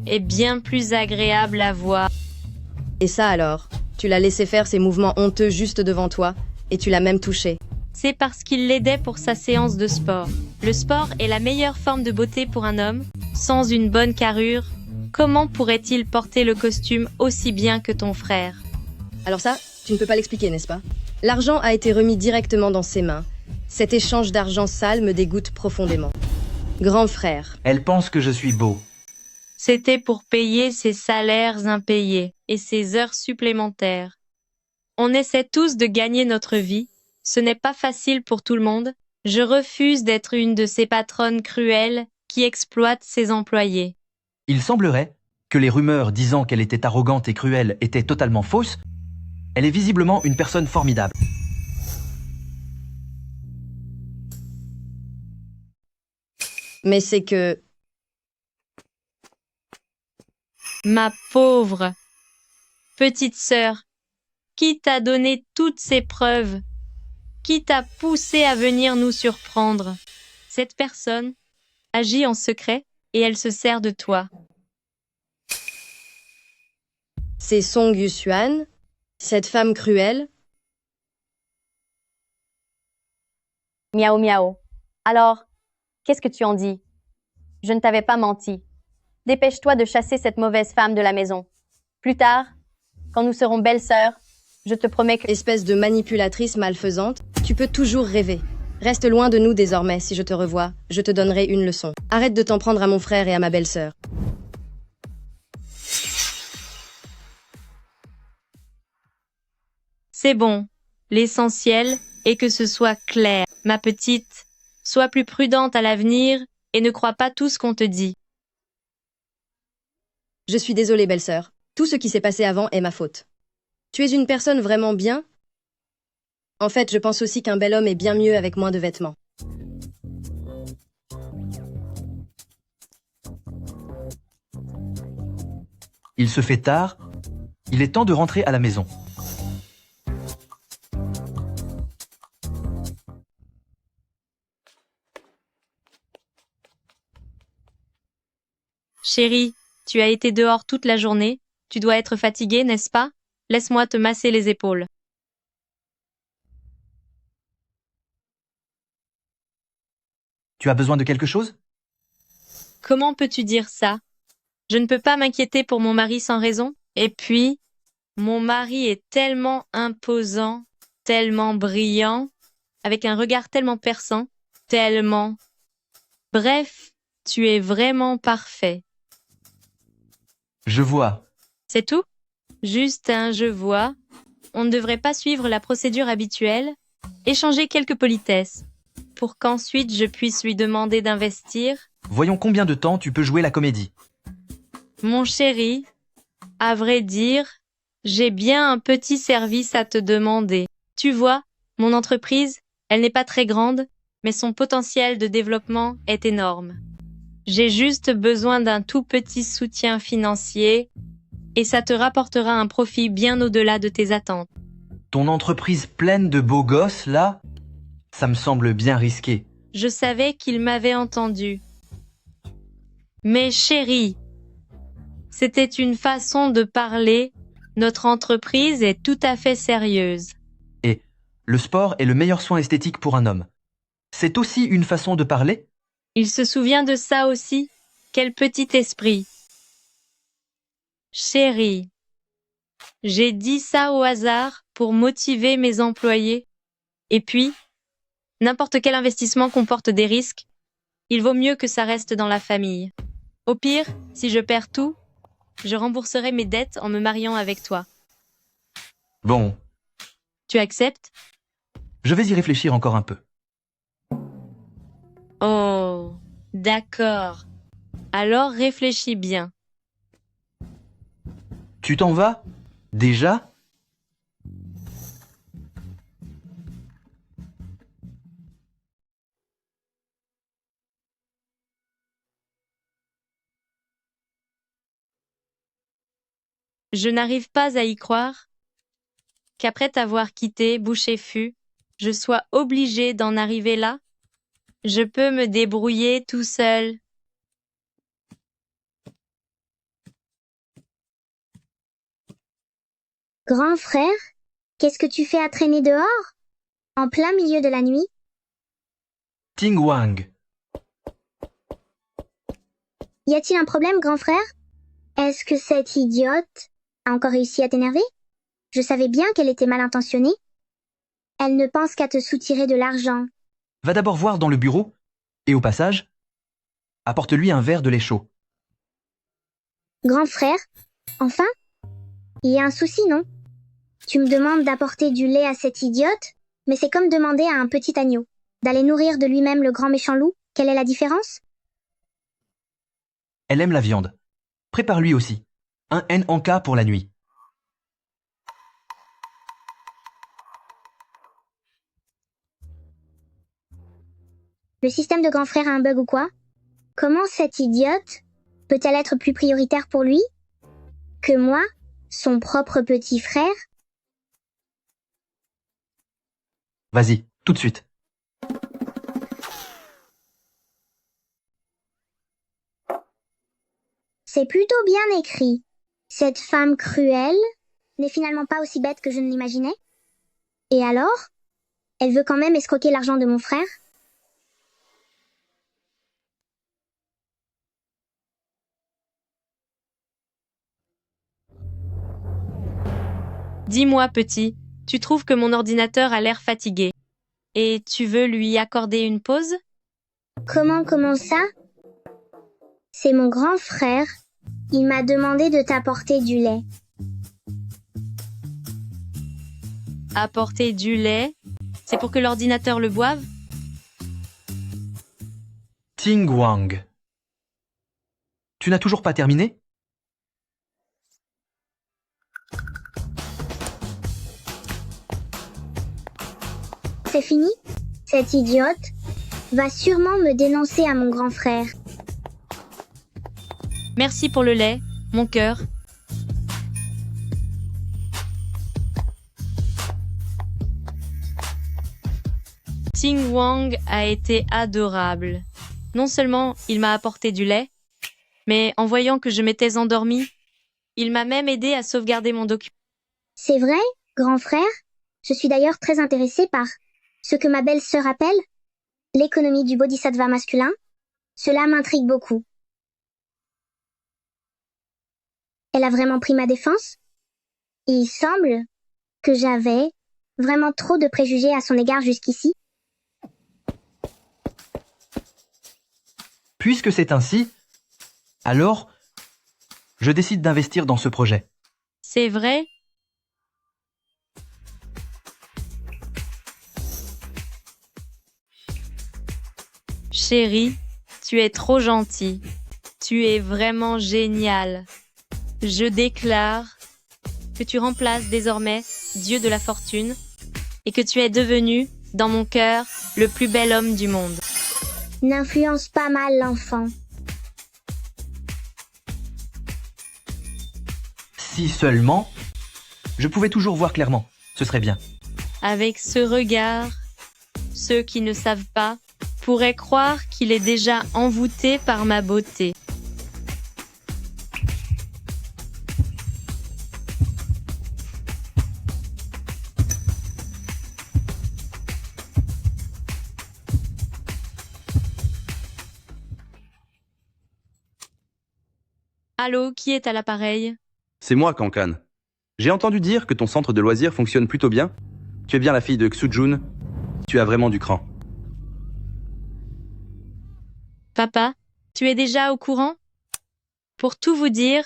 est bien plus agréable à voir. Et ça alors? Tu l'as laissé faire ses mouvements honteux juste devant toi, et tu l'as même touché. C'est parce qu'il l'aidait pour sa séance de sport. Le sport est la meilleure forme de beauté pour un homme. Sans une bonne carrure, comment pourrait-il porter le costume aussi bien que ton frère? Alors ça, tu ne peux pas l'expliquer, n'est-ce pas? L'argent a été remis directement dans ses mains. Cet échange d'argent sale me dégoûte profondément. Grand frère. Elle pense que je suis beau. C'était pour payer ses salaires impayés et ses heures supplémentaires. On essaie tous de gagner notre vie. Ce n'est pas facile pour tout le monde. Je refuse d'être une de ces patronnes cruelles qui exploitent ses employés. Il semblerait que les rumeurs disant qu'elle était arrogante et cruelle étaient totalement fausses. Elle est visiblement une personne formidable. Mais c'est que... Ma pauvre petite sœur, qui t'a donné toutes ces preuves? Qui t'a poussé à venir nous surprendre? Cette personne agit en secret et elle se sert de toi. C'est Song Yusuan, cette femme cruelle. Miao Miao. Alors, qu'est-ce que tu en dis? Je ne t'avais pas menti. Dépêche-toi de chasser cette mauvaise femme de la maison. Plus tard, quand nous serons belles-sœurs, je te promets que... Espèce de manipulatrice malfaisante, tu peux toujours rêver. Reste loin de nous désormais, si je te revois, je te donnerai une leçon. Arrête de t'en prendre à mon frère et à ma belle-sœur. C'est bon. L'essentiel est que ce soit clair. Ma petite, sois plus prudente à l'avenir et ne crois pas tout ce qu'on te dit. Je suis désolée, belle-sœur. Tout ce qui s'est passé avant est ma faute. Tu es une personne vraiment bien? En fait, je pense aussi qu'un bel homme est bien mieux avec moins de vêtements. Il se fait tard. Il est temps de rentrer à la maison. Chérie, tu as été dehors toute la journée. Tu dois être fatiguée, n'est-ce pas? Laisse-moi te masser les épaules. Tu as besoin de quelque chose? Comment peux-tu dire ça? Je ne peux pas m'inquiéter pour mon mari sans raison. Et puis, mon mari est tellement imposant, tellement brillant, avec un regard tellement perçant, tellement... Bref, tu es vraiment parfait. Je vois. C'est tout? Juste un je vois. On ne devrait pas suivre la procédure habituelle, échanger quelques politesses, pour qu'ensuite je puisse lui demander d'investir. Voyons combien de temps tu peux jouer la comédie. Mon chéri, à vrai dire, j'ai bien un petit service à te demander. Tu vois, mon entreprise, elle n'est pas très grande, mais son potentiel de développement est énorme. J'ai juste besoin d'un tout petit soutien financier et ça te rapportera un profit bien au-delà de tes attentes. Ton entreprise pleine de beaux gosses, là, ça me semble bien risqué. Je savais qu'il m'avait entendu. Mais chérie, c'était une façon de parler. Notre entreprise est tout à fait sérieuse. Et le sport est le meilleur soin esthétique pour un homme. C'est aussi une façon de parler? Il se souvient de ça aussi? Quel petit esprit! Chérie, j'ai dit ça au hasard pour motiver mes employés. Et puis, n'importe quel investissement comporte des risques. Il vaut mieux que ça reste dans la famille. Au pire, si je perds tout, je rembourserai mes dettes en me mariant avec toi. Bon, Tu acceptes? je vais y réfléchir encore un peu. Oh, d'accord. Alors réfléchis bien. Tu t'en vas? Déjà? Je n'arrive pas à y croire qu'après t'avoir quitté, Boucher-Fût, je sois obligée d'en arriver là. Je peux me débrouiller tout seul. Grand frère, qu'est-ce que tu fais à traîner dehors? En plein milieu de la nuit? Ting Wang, Y a-t-il un problème, grand frère? Est-ce que cette idiote a encore réussi à t'énerver? Je savais bien qu'elle était mal intentionnée. Elle ne pense qu'à te soutirer de l'argent. va d'abord voir dans le bureau, et au passage, apporte-lui un verre de lait chaud. Grand frère, enfin? Il y a un souci, non? Tu me demandes d'apporter du lait à cette idiote, mais c'est comme demander à un petit agneau d'aller nourrir de lui-même le grand méchant loup. Quelle est la différence? Elle aime la viande. Prépare-lui aussi. Un N en K pour la nuit. Le système de grand frère a un bug ou quoi? Comment cette idiote peut-elle être plus prioritaire pour lui que moi, son propre petit frère? Vas-y, tout de suite. C'est plutôt bien écrit. Cette femme cruelle n'est finalement pas aussi bête que je ne l'imaginais. Et alors? Elle veut quand même escroquer l'argent de mon frère? Dis-moi, petit, tu trouves que mon ordinateur a l'air fatigué et tu veux lui accorder une pause? Comment ça? C'est mon grand frère. Il m'a demandé de t'apporter du lait. Apporter du lait? C'est pour que l'ordinateur le boive? Ting Wang. Tu n'as toujours pas terminé? C'est fini? Cette idiote va sûrement me dénoncer à mon grand frère. Merci pour le lait, mon cœur. Ting Wang a été adorable. Non seulement il m'a apporté du lait, mais en voyant que je m'étais endormie, il m'a même aidé à sauvegarder mon document. C'est vrai, grand frère? Je suis d'ailleurs très intéressée par ce que ma belle-sœur appelle l'économie du bodhisattva masculin. Cela m'intrigue beaucoup. Elle a vraiment pris ma défense? Il semble que j'avais vraiment trop de préjugés à son égard jusqu'ici. Puisque c'est ainsi, alors, je décide d'investir dans ce projet. C'est vrai? Chérie, tu es trop gentil. Tu es vraiment génial. Je déclare que tu remplaces désormais Dieu de la fortune et que tu es devenu, dans mon cœur, le plus bel homme du monde. N'influence pas mal l'enfant. Si seulement, je pouvais toujours voir clairement, ce serait bien. Avec ce regard, ceux qui ne savent pas pourraient croire qu'il est déjà envoûté par ma beauté. Allô, qui est à l'appareil? C'est moi, Kankan. J'ai entendu dire que ton centre de loisirs fonctionne plutôt bien. Tu es bien la fille de Xujun. Tu as vraiment du cran. Papa, tu es déjà au courant? Pour tout vous dire,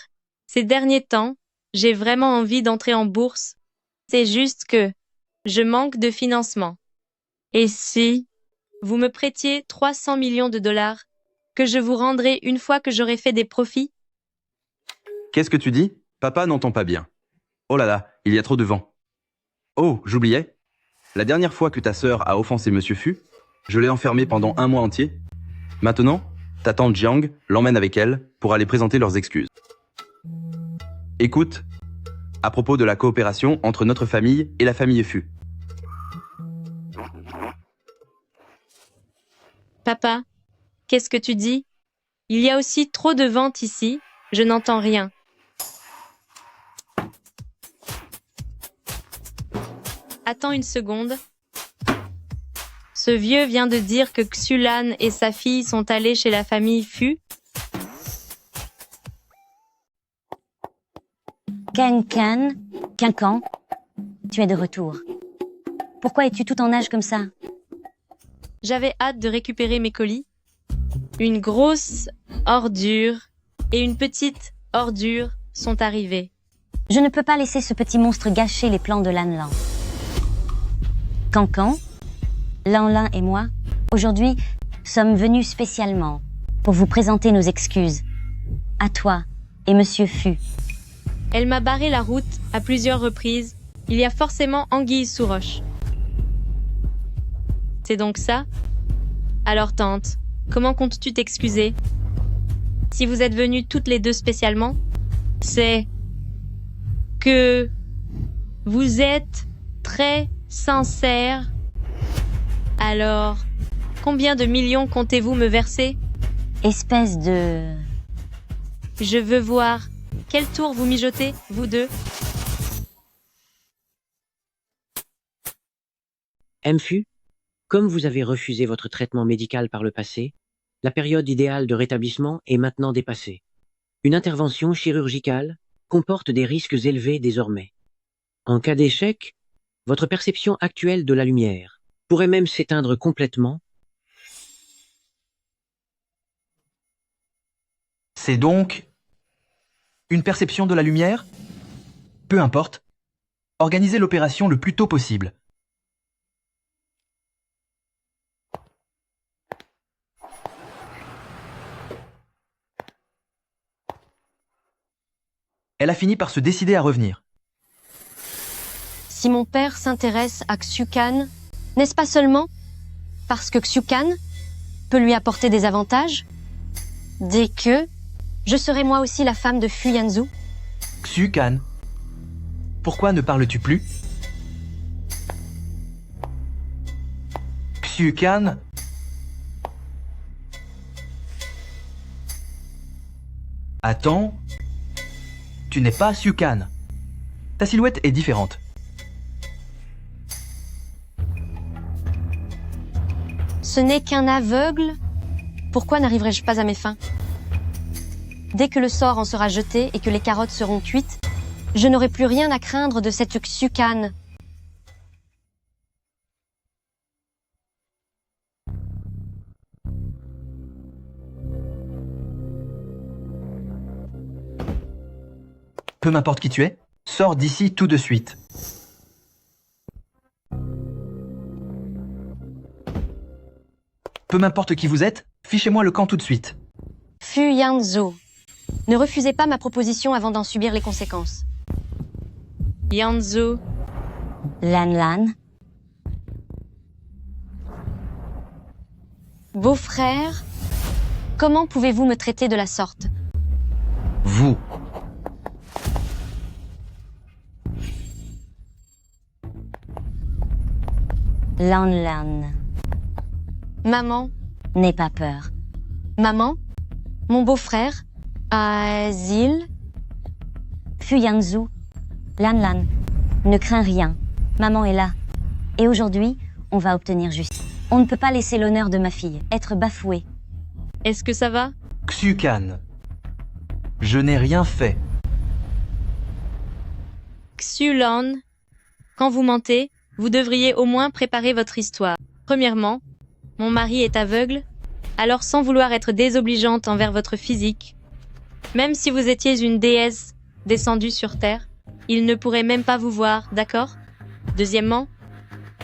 ces derniers temps, j'ai vraiment envie d'entrer en bourse. C'est juste que je manque de financement. Et si vous me prêtiez 300 millions de dollars, que je vous rendrai une fois que j'aurai fait des profits? Qu'est-ce que tu dis? Papa n'entend pas bien. Oh là là, il y a trop de vent. Oh, j'oubliais. La dernière fois que ta sœur a offensé Monsieur Fu, je l'ai enfermée pendant 1 mois entier. Maintenant, ta tante Jiang l'emmène avec elle pour aller présenter leurs excuses. Écoute, à propos de la coopération entre notre famille et la famille Fu. Papa, qu'est-ce que tu dis? Il y a aussi trop de vent ici, je n'entends rien. Attends une seconde. Ce vieux vient de dire que Xulan et sa fille sont allés chez la famille Fu. Quincan, tu es de retour. Pourquoi es-tu tout en nage comme ça? J'avais hâte de récupérer mes colis. Une grosse ordure et une petite ordure sont arrivées. Je ne peux pas laisser ce petit monstre gâcher les plans de Lanlan. Cancan, Lanlan et moi, aujourd'hui, sommes venus spécialement pour vous présenter nos excuses. À toi et Monsieur Fu. Elle m'a barré la route à plusieurs reprises. Il y a forcément anguille sous roche. C'est donc ça? Alors tante, comment comptes-tu t'excuser? Si vous êtes venues toutes les deux spécialement, c'est que vous êtes très sincères. Alors, combien de millions comptez-vous me verser? Espèce de... Je veux voir. Quel tour vous mijotez, vous deux? Mfu, comme vous avez refusé votre traitement médical par le passé, la période idéale de rétablissement est maintenant dépassée. Une intervention chirurgicale comporte des risques élevés désormais. En cas d'échec, votre perception actuelle de la lumière pourrait même s'éteindre complètement. C'est donc une perception de la lumière? Peu importe. Organisez l'opération le plus tôt possible. Elle a fini par se décider à revenir. Si mon père s'intéresse à Xukan, n'est-ce pas seulement parce que Xukan peut lui apporter des avantages? Dès que je serai moi aussi la femme de Fu Yanzhu. Xukan, pourquoi ne parles-tu plus? Xukan? Attends, tu n'es pas Xukan. Ta silhouette est différente. Ce n'est qu'un aveugle. Pourquoi n'arriverai-je pas à mes fins? Dès que le sort en sera jeté et que les carottes seront cuites, je n'aurai plus rien à craindre de cette Xukan. Peu m'importe qui tu es, sors d'ici tout de suite. Peu m'importe qui vous êtes, fichez-moi le camp tout de suite. Fu Yanzhu. Ne refusez pas ma proposition avant d'en subir les conséquences. Yanzhu. Lanlan. Beau-frère, comment pouvez-vous me traiter de la sorte? Vous. Lanlan. Maman. N'aie pas peur. Maman? Mon beau-frère? Azil? Fu Yanzhu. Lanlan. Ne crains rien. Maman est là. Et aujourd'hui, on va obtenir justice. On ne peut pas laisser l'honneur de ma fille être bafoué. Est-ce que ça va? Xukan. Je n'ai rien fait. Xulan, quand vous mentez, vous devriez au moins préparer votre histoire. Premièrement, mon mari est aveugle, alors sans vouloir être désobligeante envers votre physique, même si vous étiez une déesse descendue sur Terre, il ne pourrait même pas vous voir, d'accord? Deuxièmement,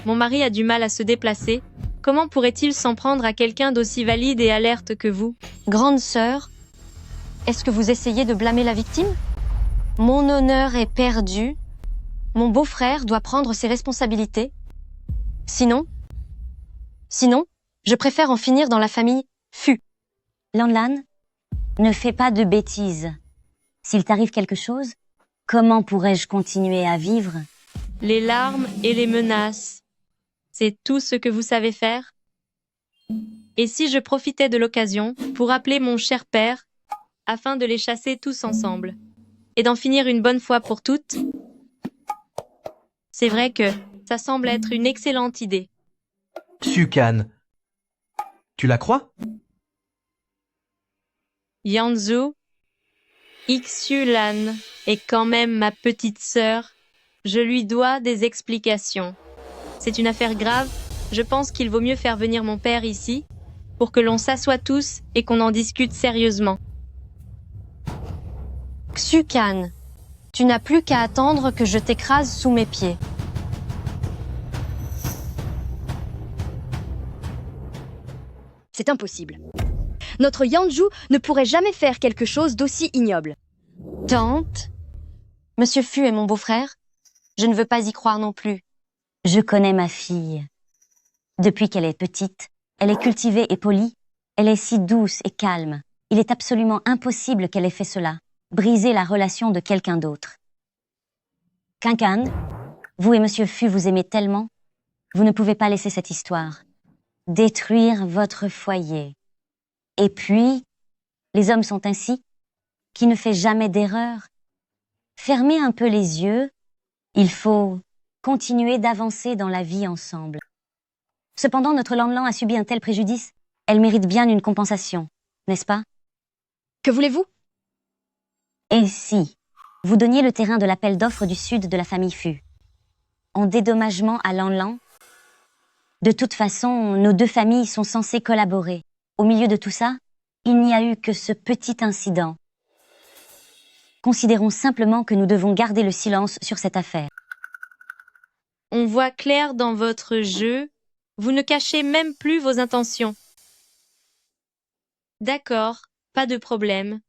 mon mari a du mal à se déplacer, comment pourrait-il s'en prendre à quelqu'un d'aussi valide et alerte que vous? Grande sœur, est-ce que vous essayez de blâmer la victime? Mon honneur est perdu. Mon beau-frère doit prendre ses responsabilités. Sinon, je préfère en finir dans la famille Fu. Lanlan, ne fais pas de bêtises. S'il t'arrive quelque chose, comment pourrais-je continuer à vivre? Les larmes et les menaces, c'est tout ce que vous savez faire? Et si je profitais de l'occasion pour appeler mon cher père, afin de les chasser tous ensemble, et d'en finir une bonne fois pour toutes? C'est vrai que ça semble être une excellente idée. Xukan, tu la crois? Yanzhu, Xulan est quand même ma petite sœur. Je lui dois des explications. C'est une affaire grave. Je pense qu'il vaut mieux faire venir mon père ici pour que l'on s'assoie tous et qu'on en discute sérieusement. Xukan, tu n'as plus qu'à attendre que je t'écrase sous mes pieds. C'est impossible. Notre Yanzhu ne pourrait jamais faire quelque chose d'aussi ignoble. Tante, Monsieur Fu est mon beau-frère. Je ne veux pas y croire non plus. Je connais ma fille. Depuis qu'elle est petite, elle est cultivée et polie. Elle est si douce et calme. Il est absolument impossible qu'elle ait fait cela. Briser la relation de quelqu'un d'autre. Quincan, vous et Monsieur Fu vous aimez tellement, vous ne pouvez pas laisser cette histoire détruire votre foyer. Et puis, les hommes sont ainsi, qui ne fait jamais d'erreur. Fermez un peu les yeux, il faut continuer d'avancer dans la vie ensemble. Cependant, notre Lanlan a subi un tel préjudice, elle mérite bien une compensation, n'est-ce pas? Que voulez-vous? Et si vous donniez le terrain de l'appel d'offres du sud de la famille Fu, en dédommagement à Lanlan? De toute façon, nos deux familles sont censées collaborer. Au milieu de tout ça, il n'y a eu que ce petit incident. Considérons simplement que nous devons garder le silence sur cette affaire. On voit clair dans votre jeu, vous ne cachez même plus vos intentions. D'accord, pas de problème.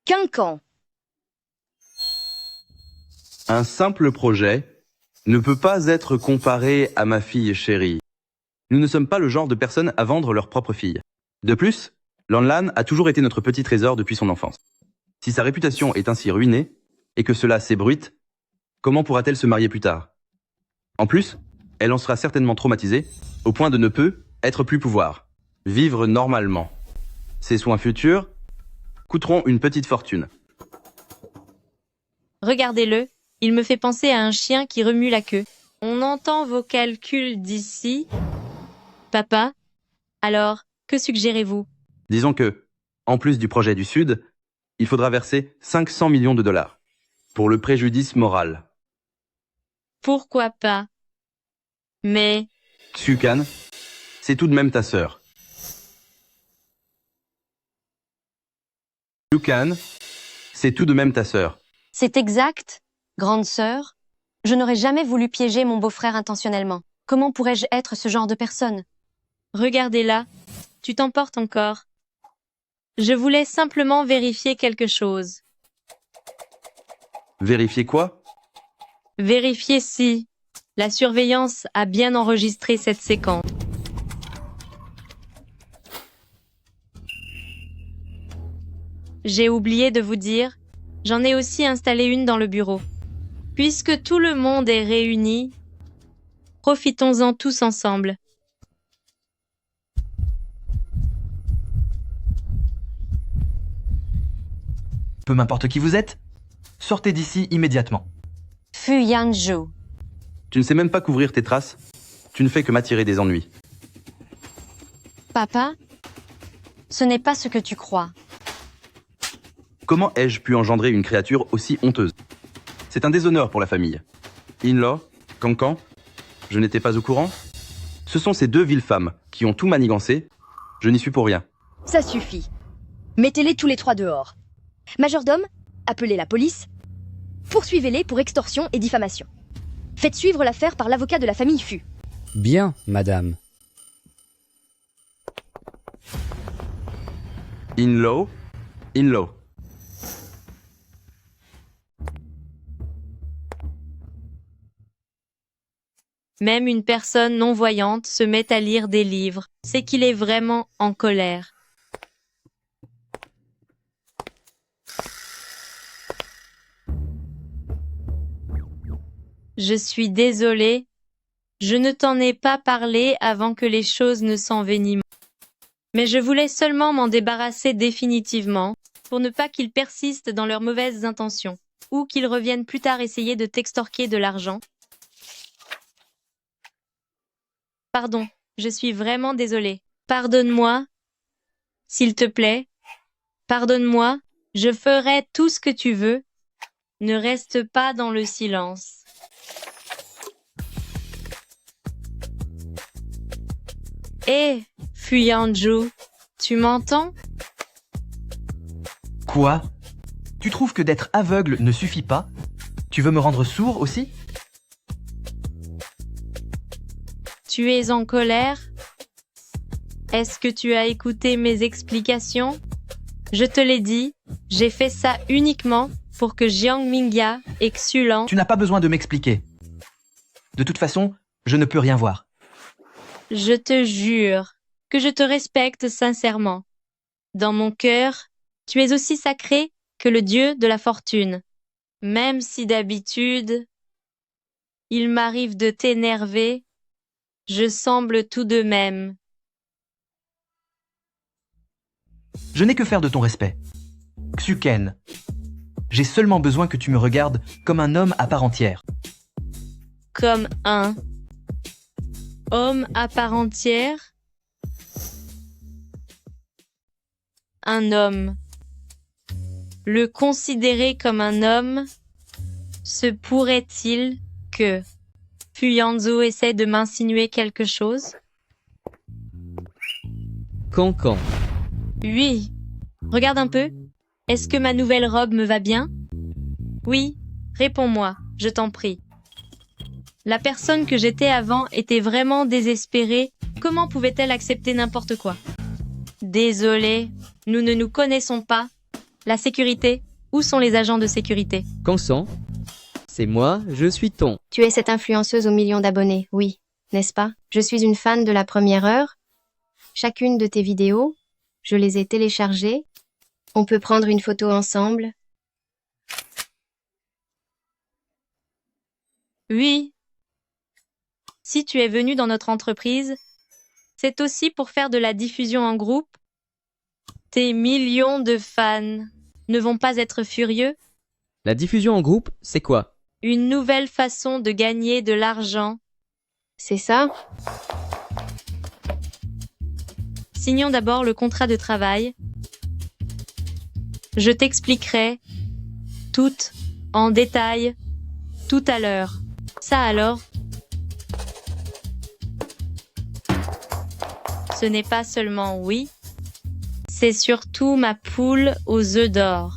Quincan. Un simple projet ne peut pas être comparé à ma fille chérie. Nous ne sommes pas le genre de personnes à vendre leur propre fille. De plus, Lanlan a toujours été notre petit trésor depuis son enfance. Si sa réputation est ainsi ruinée, et que cela s'ébruite, comment pourra-t-elle se marier plus tard? En plus, elle en sera certainement traumatisée, au point de ne peut être plus pouvoir vivre normalement. Ses soins futurs coûteront une petite fortune. Regardez-le, il me fait penser à un chien qui remue la queue. On entend vos calculs d'ici. Papa, alors, que suggérez-vous? Disons que, en plus du projet du Sud, il faudra verser 500 millions de dollars pour le préjudice moral. Pourquoi pas? Mais... Xukan, c'est tout de même ta sœur. Xukan, c'est tout de même ta sœur. C'est exact, grande sœur. Je n'aurais jamais voulu piéger mon beau-frère intentionnellement. Comment pourrais-je être ce genre de personne? Regardez-la, tu t'emportes encore. Je voulais simplement vérifier quelque chose. Vérifier quoi? Vérifier si la surveillance a bien enregistré cette séquence. J'ai oublié de vous dire, j'en ai aussi installé une dans le bureau. Puisque tout le monde est réuni, profitons-en tous ensemble. Peu m'importe qui vous êtes, sortez d'ici immédiatement. Fu Yanzhu. Tu ne sais même pas couvrir tes traces. Tu ne fais que m'attirer des ennuis. Papa, ce n'est pas ce que tu crois. Comment ai-je pu engendrer une créature aussi honteuse? C'est un déshonneur pour la famille. In-law, Cancan, je n'étais pas au courant. Ce sont ces deux villes femmes qui ont tout manigancé. Je n'y suis pour rien. Ça suffit. Mettez-les tous les trois dehors. Majordome, appelez la police. Poursuivez-les pour extorsion et diffamation. Faites suivre l'affaire par l'avocat de la famille Fu. Bien, madame. In-law, in-law. Même une personne non-voyante se met à lire des livres. C'est qu'il est vraiment en colère. Je suis désolée. Je ne t'en ai pas parlé avant que les choses ne s'enveniment. Mais je voulais seulement m'en débarrasser définitivement, pour ne pas qu'ils persistent dans leurs mauvaises intentions, ou qu'ils reviennent plus tard essayer de t'extorquer de l'argent. Pardon, je suis vraiment désolée. Pardonne-moi, s'il te plaît. Pardonne-moi, je ferai tout ce que tu veux. Ne reste pas dans le silence. Hé, Fuyanju, tu m'entends? Quoi? Tu trouves que d'être aveugle ne suffit pas? Tu veux me rendre sourd aussi? Tu es en colère? Est-ce que tu as écouté mes explications? Je te l'ai dit, j'ai fait ça uniquement pour que Jiang Mingya et Xulan... Tu n'as pas besoin de m'expliquer. De toute façon, je ne peux rien voir. Je te jure que je te respecte sincèrement. Dans mon cœur, tu es aussi sacré que le dieu de la fortune. Même si d'habitude, il m'arrive de t'énerver, je semble tout de même. Je n'ai que faire de ton respect. Xuken, j'ai seulement besoin que tu me regardes comme un homme à part entière. Comme un homme à part entière? Un homme. Le considérer comme un homme, se pourrait-il que Fuyanzo essaie de m'insinuer quelque chose? Cancan. Oui. Regarde un peu. Est-ce que ma nouvelle robe me va bien? Oui. Réponds-moi, je t'en prie. La personne que j'étais avant était vraiment désespérée. Comment pouvait-elle accepter n'importe quoi? Désolée, nous ne nous connaissons pas. La sécurité, où sont les agents de sécurité? Cancan. C'est moi, je suis ton. Tu es cette influenceuse aux millions d'abonnés, oui, n'est-ce pas? Je suis une fan de la première heure. Chacune de tes vidéos, je les ai téléchargées. On peut prendre une photo ensemble. Oui. Si tu es venu dans notre entreprise, c'est aussi pour faire de la diffusion en groupe. Tes millions de fans ne vont pas être furieux? La diffusion en groupe, c'est quoi? Une nouvelle façon de gagner de l'argent. C'est ça? Signons d'abord le contrat de travail. Je t'expliquerai tout en détail tout à l'heure. Ça alors? Ce n'est pas seulement oui, c'est surtout ma poule aux œufs d'or.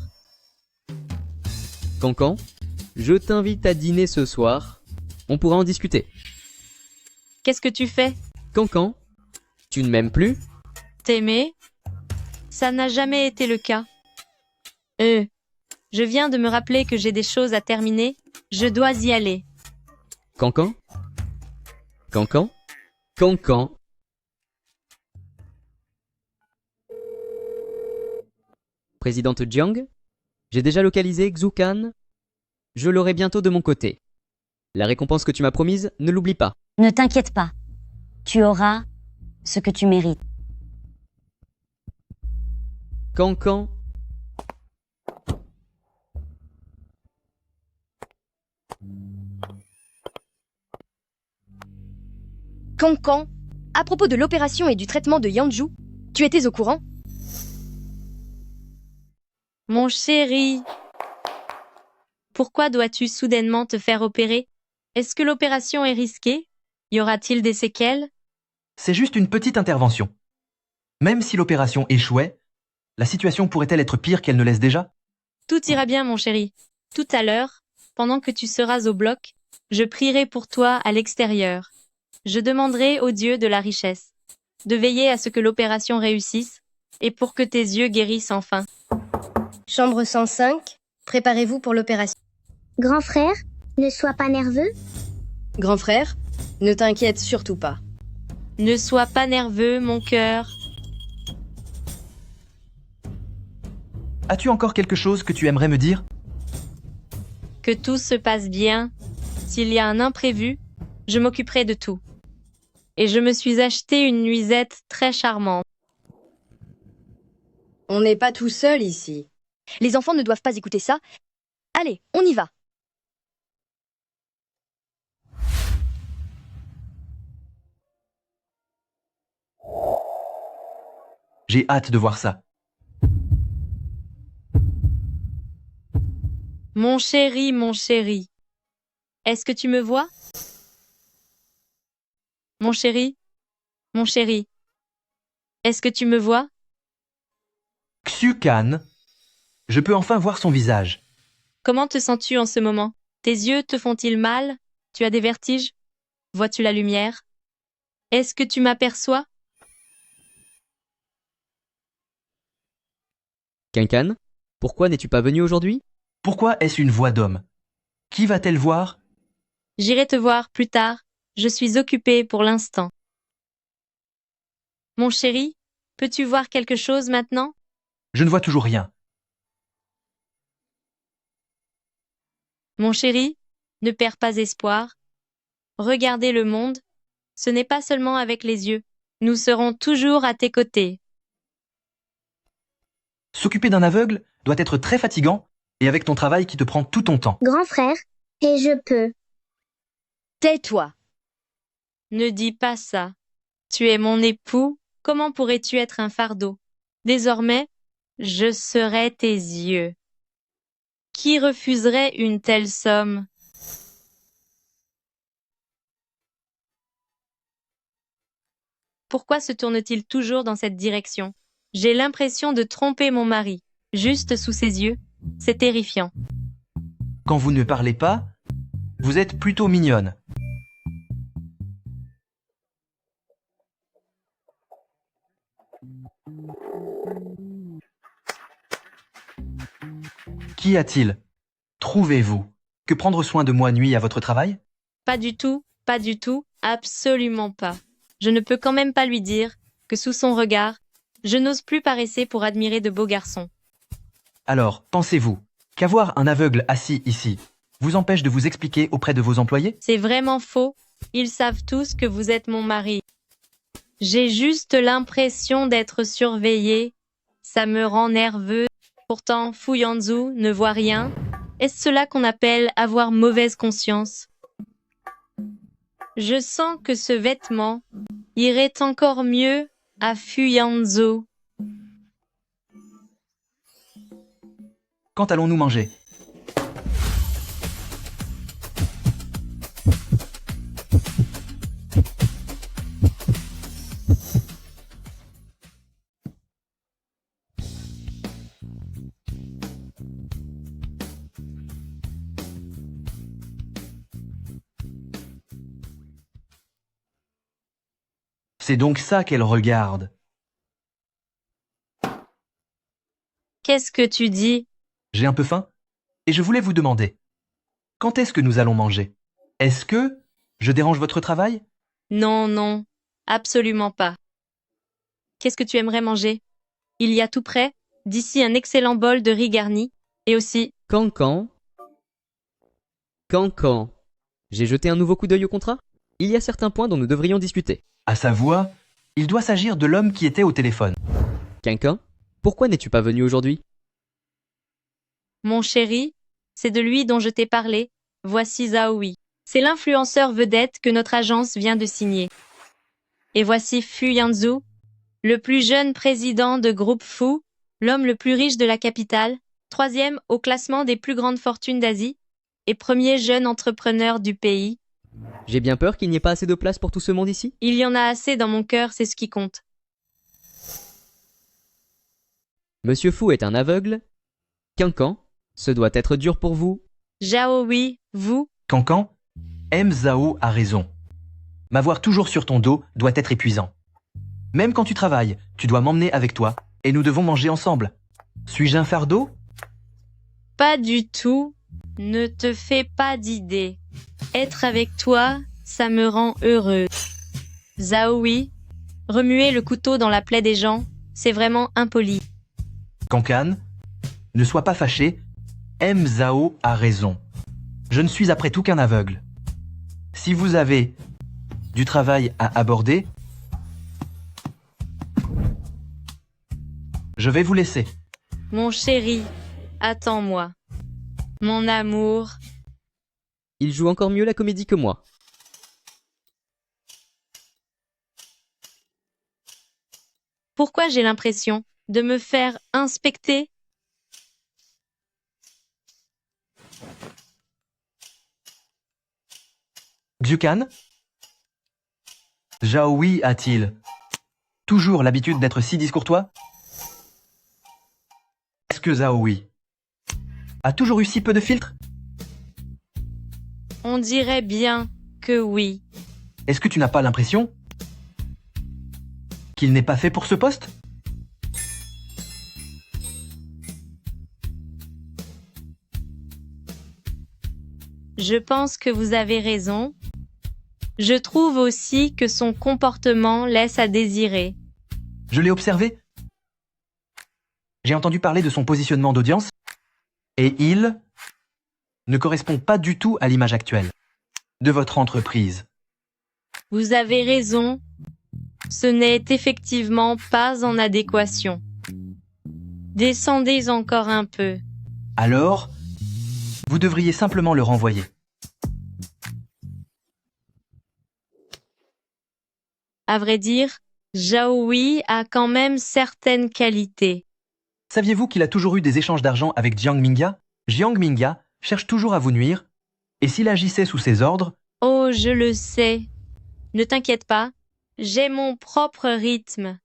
Cancan, je t'invite à dîner ce soir. On pourra en discuter. Qu'est-ce que tu fais? Cancan, tu ne m'aimes plus? T'aimer? Ça n'a jamais été le cas. Je viens de me rappeler que j'ai des choses à terminer. Je dois y aller. Cancan? Cancan? Cancan? Présidente Jiang, j'ai déjà localisé Xukan. Je l'aurai bientôt de mon côté. La récompense que tu m'as promise, ne l'oublie pas. Ne t'inquiète pas. Tu auras ce que tu mérites. Cancan. Cancan, à propos de l'opération et du traitement de Yanju, tu étais au courant? Mon chéri, Pourquoi dois-tu soudainement te faire opérer? Est-ce que l'opération est risquée? Y aura-t-il des séquelles? C'est juste une petite intervention. Même si l'opération échouait, la situation pourrait-elle être pire qu'elle ne l'est déjà? Tout ira bien, mon chéri. Tout à l'heure, pendant que tu seras au bloc, je prierai pour toi à l'extérieur. Je demanderai au Dieu de la richesse de veiller à ce que l'opération réussisse et pour que tes yeux guérissent enfin. Chambre 105, préparez-vous pour l'opération. Grand frère, ne sois pas nerveux. Grand frère, ne t'inquiète surtout pas. Ne sois pas nerveux, mon cœur. As-tu encore quelque chose que tu aimerais me dire? Que tout se passe bien. S'il y a un imprévu, je m'occuperai de tout. Et je me suis acheté une nuisette très charmante. On n'est pas tout seul ici. Les enfants ne doivent pas écouter ça. Allez, on y va. J'ai hâte de voir ça. Mon chéri, est-ce que tu me vois? Mon chéri, est-ce que tu me vois? Xu-Kan, je peux enfin voir son visage. Comment te sens-tu en ce moment? Tes yeux te font-ils mal? Tu as des vertiges? Vois-tu la lumière? Est-ce que tu m'aperçois? Quincan, pourquoi n'es-tu pas venu aujourd'hui? Pourquoi est-ce une voix d'homme? Qui va-t-elle voir? J'irai te voir plus tard. Je suis occupée pour l'instant. Mon chéri, peux-tu voir quelque chose maintenant? Je ne vois toujours rien. Mon chéri, ne perds pas espoir. Regardez le monde. Ce n'est pas seulement avec les yeux. Nous serons toujours à tes côtés. S'occuper d'un aveugle doit être très fatigant, et avec ton travail qui te prend tout ton temps. Grand frère, et je peux. Tais-toi. Ne dis pas ça. Tu es mon époux, comment pourrais-tu être un fardeau? Désormais, je serai tes yeux. Qui refuserait une telle somme? Pourquoi se tourne-t-il toujours dans cette direction? J'ai l'impression de tromper mon mari, juste sous ses yeux. C'est terrifiant. Quand vous ne parlez pas, vous êtes plutôt mignonne. Qu'y a-t-il? Trouvez-vous que prendre soin de moi nuit à votre travail? Pas du tout, absolument pas. Je ne peux quand même pas lui dire que sous son regard, je n'ose plus paraisser pour admirer de beaux garçons. Alors, pensez-vous qu'avoir un aveugle assis ici vous empêche de vous expliquer auprès de vos employés? C'est vraiment faux. Ils savent tous que vous êtes mon mari. J'ai juste l'impression d'être surveillée. Ça me rend nerveux. Pourtant, Fu Yanzu ne voit rien. Est-ce cela qu'on appelle avoir mauvaise conscience? Je sens que ce vêtement irait encore mieux à Fu Yanzu. Quand allons-nous manger? C'est donc ça qu'elle regarde. Qu'est-ce que tu dis? J'ai un peu faim et je voulais vous demander, quand est-ce que nous allons manger? Est-ce que je dérange votre travail? Non, absolument pas. Qu'est-ce que tu aimerais manger? Il y a tout près, d'ici un excellent bol de riz garni, et aussi... Cancan. J'ai jeté un nouveau coup d'œil au contrat? Il y a certains points dont nous devrions discuter. À sa voix, il doit s'agir de l'homme qui était au téléphone. Quincan, pourquoi n'es-tu pas venu aujourd'hui? Mon chéri, c'est de lui dont je t'ai parlé. Voici Zaoui. C'est l'influenceur vedette que notre agence vient de signer. Et voici Fu Yanzu, le plus jeune président de Groupe Fu, l'homme le plus riche de la capitale, 3e au classement des plus grandes fortunes d'Asie, et premier jeune entrepreneur du pays. J'ai bien peur qu'il n'y ait pas assez de place pour tout ce monde ici. Il y en a assez dans mon cœur, c'est ce qui compte. Monsieur Fu est un aveugle. Cancan, ce doit être dur pour vous. Zhao oui, vous? Cancan, M. Zhao a raison. M'avoir toujours sur ton dos doit être épuisant. Même quand tu travailles, tu dois m'emmener avec toi, et nous devons manger ensemble. Suis-je un fardeau? Pas du tout. Ne te fais pas d'idées. Être avec toi, ça me rend heureux. Zhao oui, remuer le couteau dans la plaie des gens, c'est vraiment impoli. Cancan, ne sois pas fâché, M. Zhao a raison. Je ne suis après tout qu'un aveugle. Si vous avez du travail à aborder, je vais vous laisser. Mon chéri, attends-moi. Mon amour. Il joue encore mieux la comédie que moi. Pourquoi j'ai l'impression de me faire inspecter? Xucan? Zhao Wei a-t-il toujours l'habitude d'être si discourtois? Est-ce que Zhao Wei a toujours eu si peu de filtres? On dirait bien que oui. Est-ce que tu n'as pas l'impression qu'il n'est pas fait pour ce poste? Je pense que vous avez raison. Je trouve aussi que son comportement laisse à désirer. Je l'ai observé. J'ai entendu parler de son positionnement d'audience et il ne correspond pas du tout à l'image actuelle de votre entreprise. Vous avez raison. Ce n'est effectivement pas en adéquation. Descendez encore un peu. Alors, vous devriez simplement le renvoyer. À vrai dire, Zhao Wei a quand même certaines qualités. Saviez-vous qu'il a toujours eu des échanges d'argent avec Jiang Mingya? Jiang Mingya cherche toujours à vous nuire, et s'il agissait sous ses ordres... Oh, je le sais. Ne t'inquiète pas, j'ai mon propre rythme.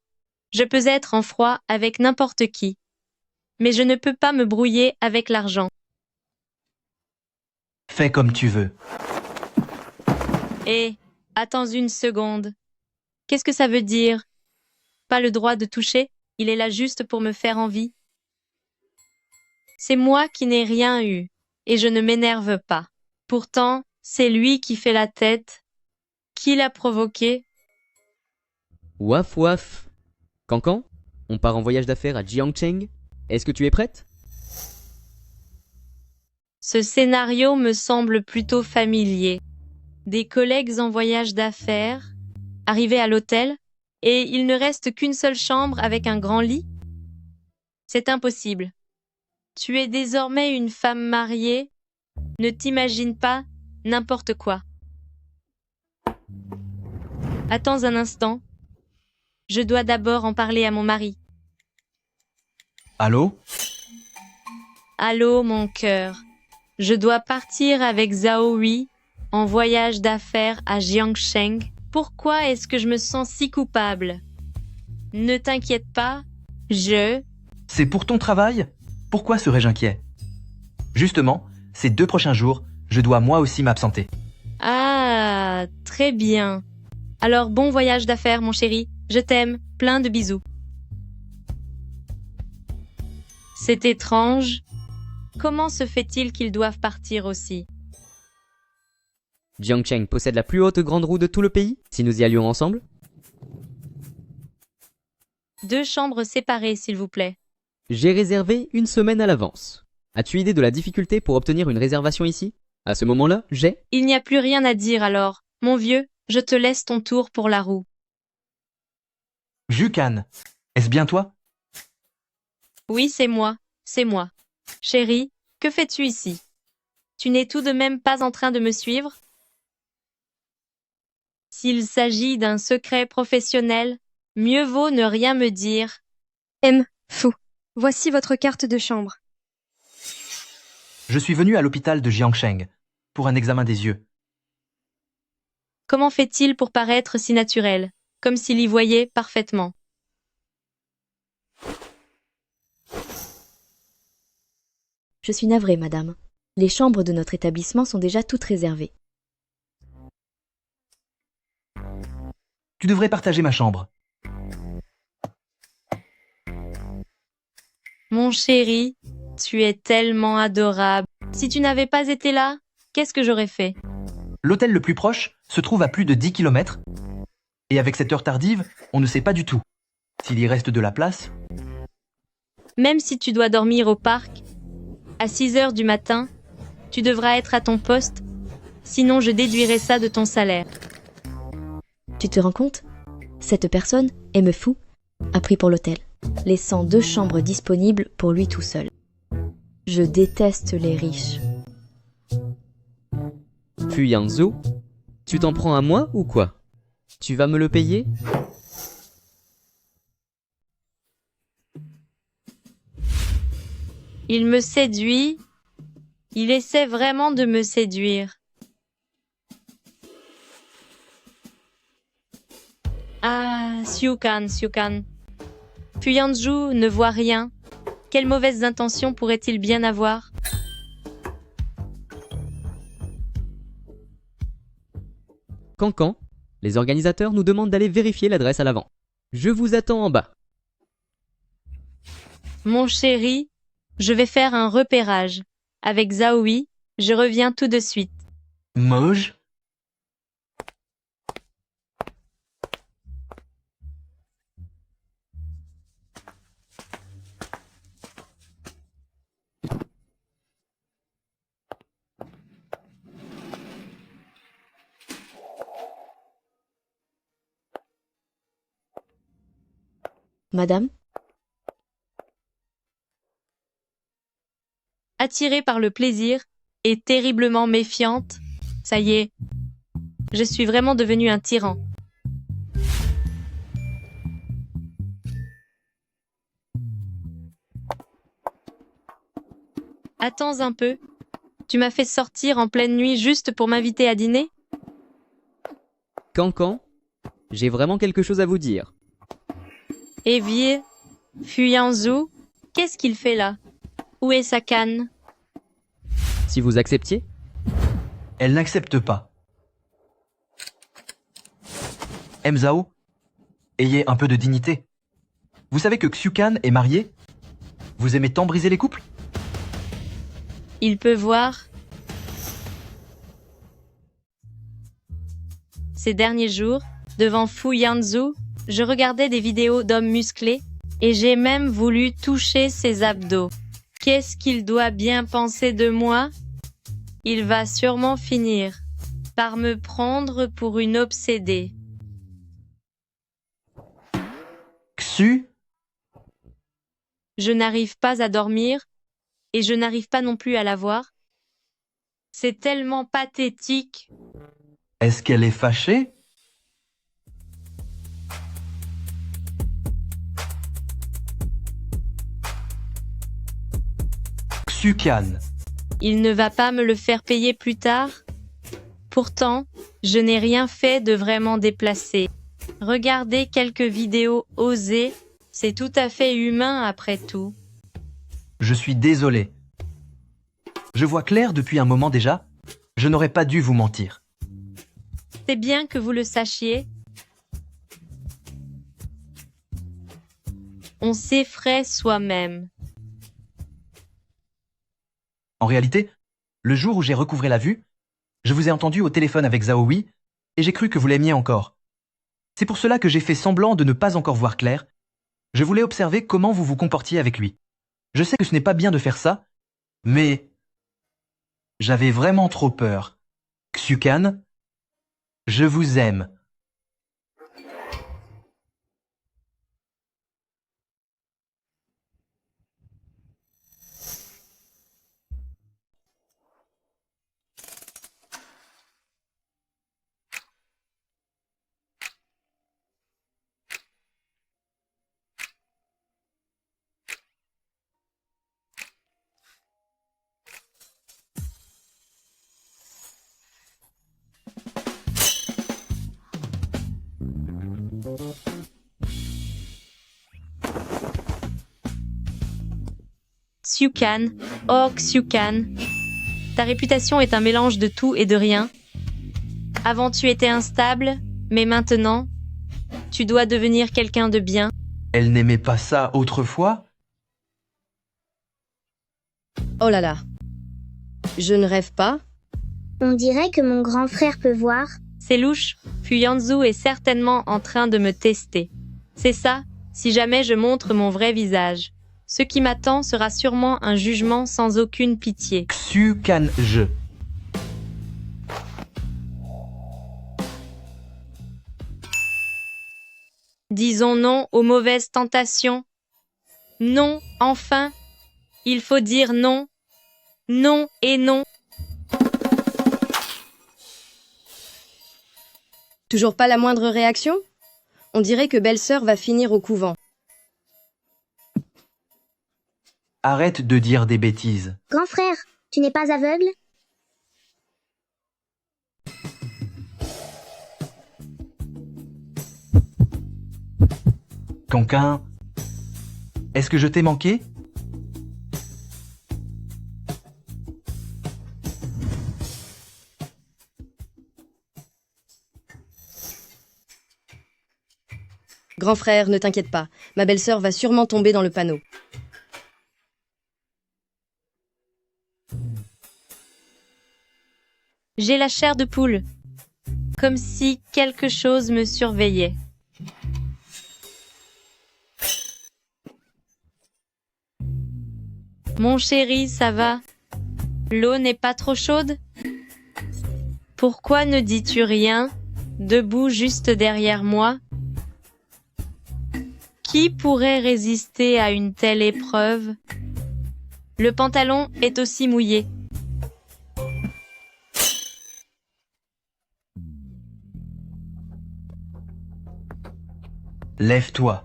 Je peux être en froid avec n'importe qui. Mais je ne peux pas me brouiller avec l'argent. Fais comme tu veux. Et, attends une seconde. Qu'est-ce que ça veut dire? Pas le droit de toucher? Il est là juste pour me faire envie. C'est moi qui n'ai rien eu, et je ne m'énerve pas. Pourtant, c'est lui qui fait la tête. Qui l'a provoqué? Waf waf. Cancan, on part en voyage d'affaires à Jiangcheng. Est-ce que tu es prête? Ce scénario me semble plutôt familier. Des collègues en voyage d'affaires, arrivés à l'hôtel, et il ne reste qu'une seule chambre avec un grand lit? C'est impossible. Tu es désormais une femme mariée. Ne t'imagine pas n'importe quoi. Attends un instant. Je dois d'abord en parler à mon mari. Allô? Allô, mon cœur. Je dois partir avec Zhao Wei en voyage d'affaires à Jiangcheng. Pourquoi est-ce que je me sens si coupable? Ne t'inquiète pas, C'est pour ton travail? Pourquoi serais-je inquiet? Justement, ces 2 prochains jours, je dois moi aussi m'absenter. Ah, très bien. Alors bon voyage d'affaires, mon chéri. Je t'aime, plein de bisous. C'est étrange. Comment se fait-il qu'ils doivent partir aussi? Jiangcheng possède la plus haute grande roue de tout le pays, si nous y allions ensemble. 2 chambres séparées, s'il vous plaît. J'ai réservé 1 semaine à l'avance. As-tu idée de la difficulté pour obtenir une réservation ici? À ce moment-là, Il n'y a plus rien à dire alors. Mon vieux, je te laisse ton tour pour la roue. Xucan, est-ce bien toi? Oui, c'est moi. C'est moi. Chérie, que fais-tu ici? Tu n'es tout de même pas en train de me suivre? S'il s'agit d'un secret professionnel, mieux vaut ne rien me dire. Fou. Voici votre carte de chambre. Je suis venu à l'hôpital de Jiangsheng pour un examen des yeux. Comment fait-il pour paraître si naturel, comme s'il y voyait parfaitement? Je suis navrée, madame. Les chambres de notre établissement sont déjà toutes réservées. Tu devrais partager ma chambre. Mon chéri, tu es tellement adorable. Si tu n'avais pas été là, qu'est-ce que j'aurais fait? L'hôtel le plus proche se trouve à plus de 10 km. Et avec cette heure tardive, on ne sait pas du tout s'il y reste de la place. Même si tu dois dormir au parc, à 6 heures du matin, tu devras être à ton poste, sinon je déduirai ça de ton salaire. Tu te rends compte? Cette personne, M. Fou, a pris pour l'hôtel, laissant 2 chambres disponibles pour lui tout seul. Je déteste les riches. Fu Yanzhou, tu t'en prends à moi ou quoi? Tu vas me le payer? Il me séduit. Il essaie vraiment de me séduire. Ah, Xiukan. Fu Yanzhou ne voit rien. Quelles mauvaises intentions pourrait-il bien avoir? Cancan, les organisateurs nous demandent d'aller vérifier l'adresse à l'avant. Je vous attends en bas. Mon chéri, je vais faire un repérage. Avec Zaoui, je reviens tout de suite. Moj? Madame? Attirée par le plaisir et terriblement méfiante, ça y est, je suis vraiment devenue un tyran. Attends un peu, tu m'as fait sortir en pleine nuit juste pour m'inviter à dîner? Cancan, j'ai vraiment quelque chose à vous dire. Evie, Fu Yanzhou, qu'est-ce qu'il fait là? Où est sa canne? Si vous acceptiez? Elle n'accepte pas. Mzao, ayez un peu de dignité. Vous savez que Xiukan est marié? Vous aimez tant briser les couples? Il peut voir. Ces derniers jours, devant Fu Yanzhou, je regardais des vidéos d'hommes musclés et j'ai même voulu toucher ses abdos. Qu'est-ce qu'il doit bien penser de moi? Il va sûrement finir par me prendre pour une obsédée. Xu? Je n'arrive pas à dormir et je n'arrive pas non plus à la voir. C'est tellement pathétique. Est-ce qu'elle est fâchée? Xiukan. Il ne va pas me le faire payer plus tard? Pourtant, je n'ai rien fait de vraiment déplacé. Regarder quelques vidéos osées, c'est tout à fait humain après tout. Je suis désolé. Je vois clair depuis un moment déjà. Je n'aurais pas dû vous mentir. C'est bien que vous le sachiez. On s'effraie soi-même. En réalité, le jour où j'ai recouvré la vue, je vous ai entendu au téléphone avec Zaoui et j'ai cru que vous l'aimiez encore. C'est pour cela que j'ai fait semblant de ne pas encore voir clair. Je voulais observer comment vous vous comportiez avec lui. Je sais que ce n'est pas bien de faire ça, mais j'avais vraiment trop peur. Xiukan, je vous aime. Xiukan, oh Xiukan. Ta réputation est un mélange de tout et de rien. Avant tu étais instable, mais maintenant, tu dois devenir quelqu'un de bien. Elle n'aimait pas ça autrefois? Oh là là. Je ne rêve pas. On dirait que mon grand frère peut voir. C'est louche, Fuyanzhu est certainement en train de me tester. C'est ça, si jamais je montre mon vrai visage. Ce qui m'attend sera sûrement un jugement sans aucune pitié. Xiukan-je. Disons non aux mauvaises tentations. Non, enfin. Il faut dire non. Non et non. Toujours pas la moindre réaction? On dirait que belle-sœur va finir au couvent. Arrête de dire des bêtises. Grand frère, tu n'es pas aveugle? Canquin, est-ce que je t'ai manqué? Grand frère, ne t'inquiète pas. Ma belle-sœur va sûrement tomber dans le panneau. J'ai la chair de poule. Comme si quelque chose me surveillait. Mon chéri, ça va? L'eau n'est pas trop chaude? Pourquoi ne dis-tu rien, debout juste derrière moi? Qui pourrait résister à une telle épreuve? Le pantalon est aussi mouillé. Lève-toi.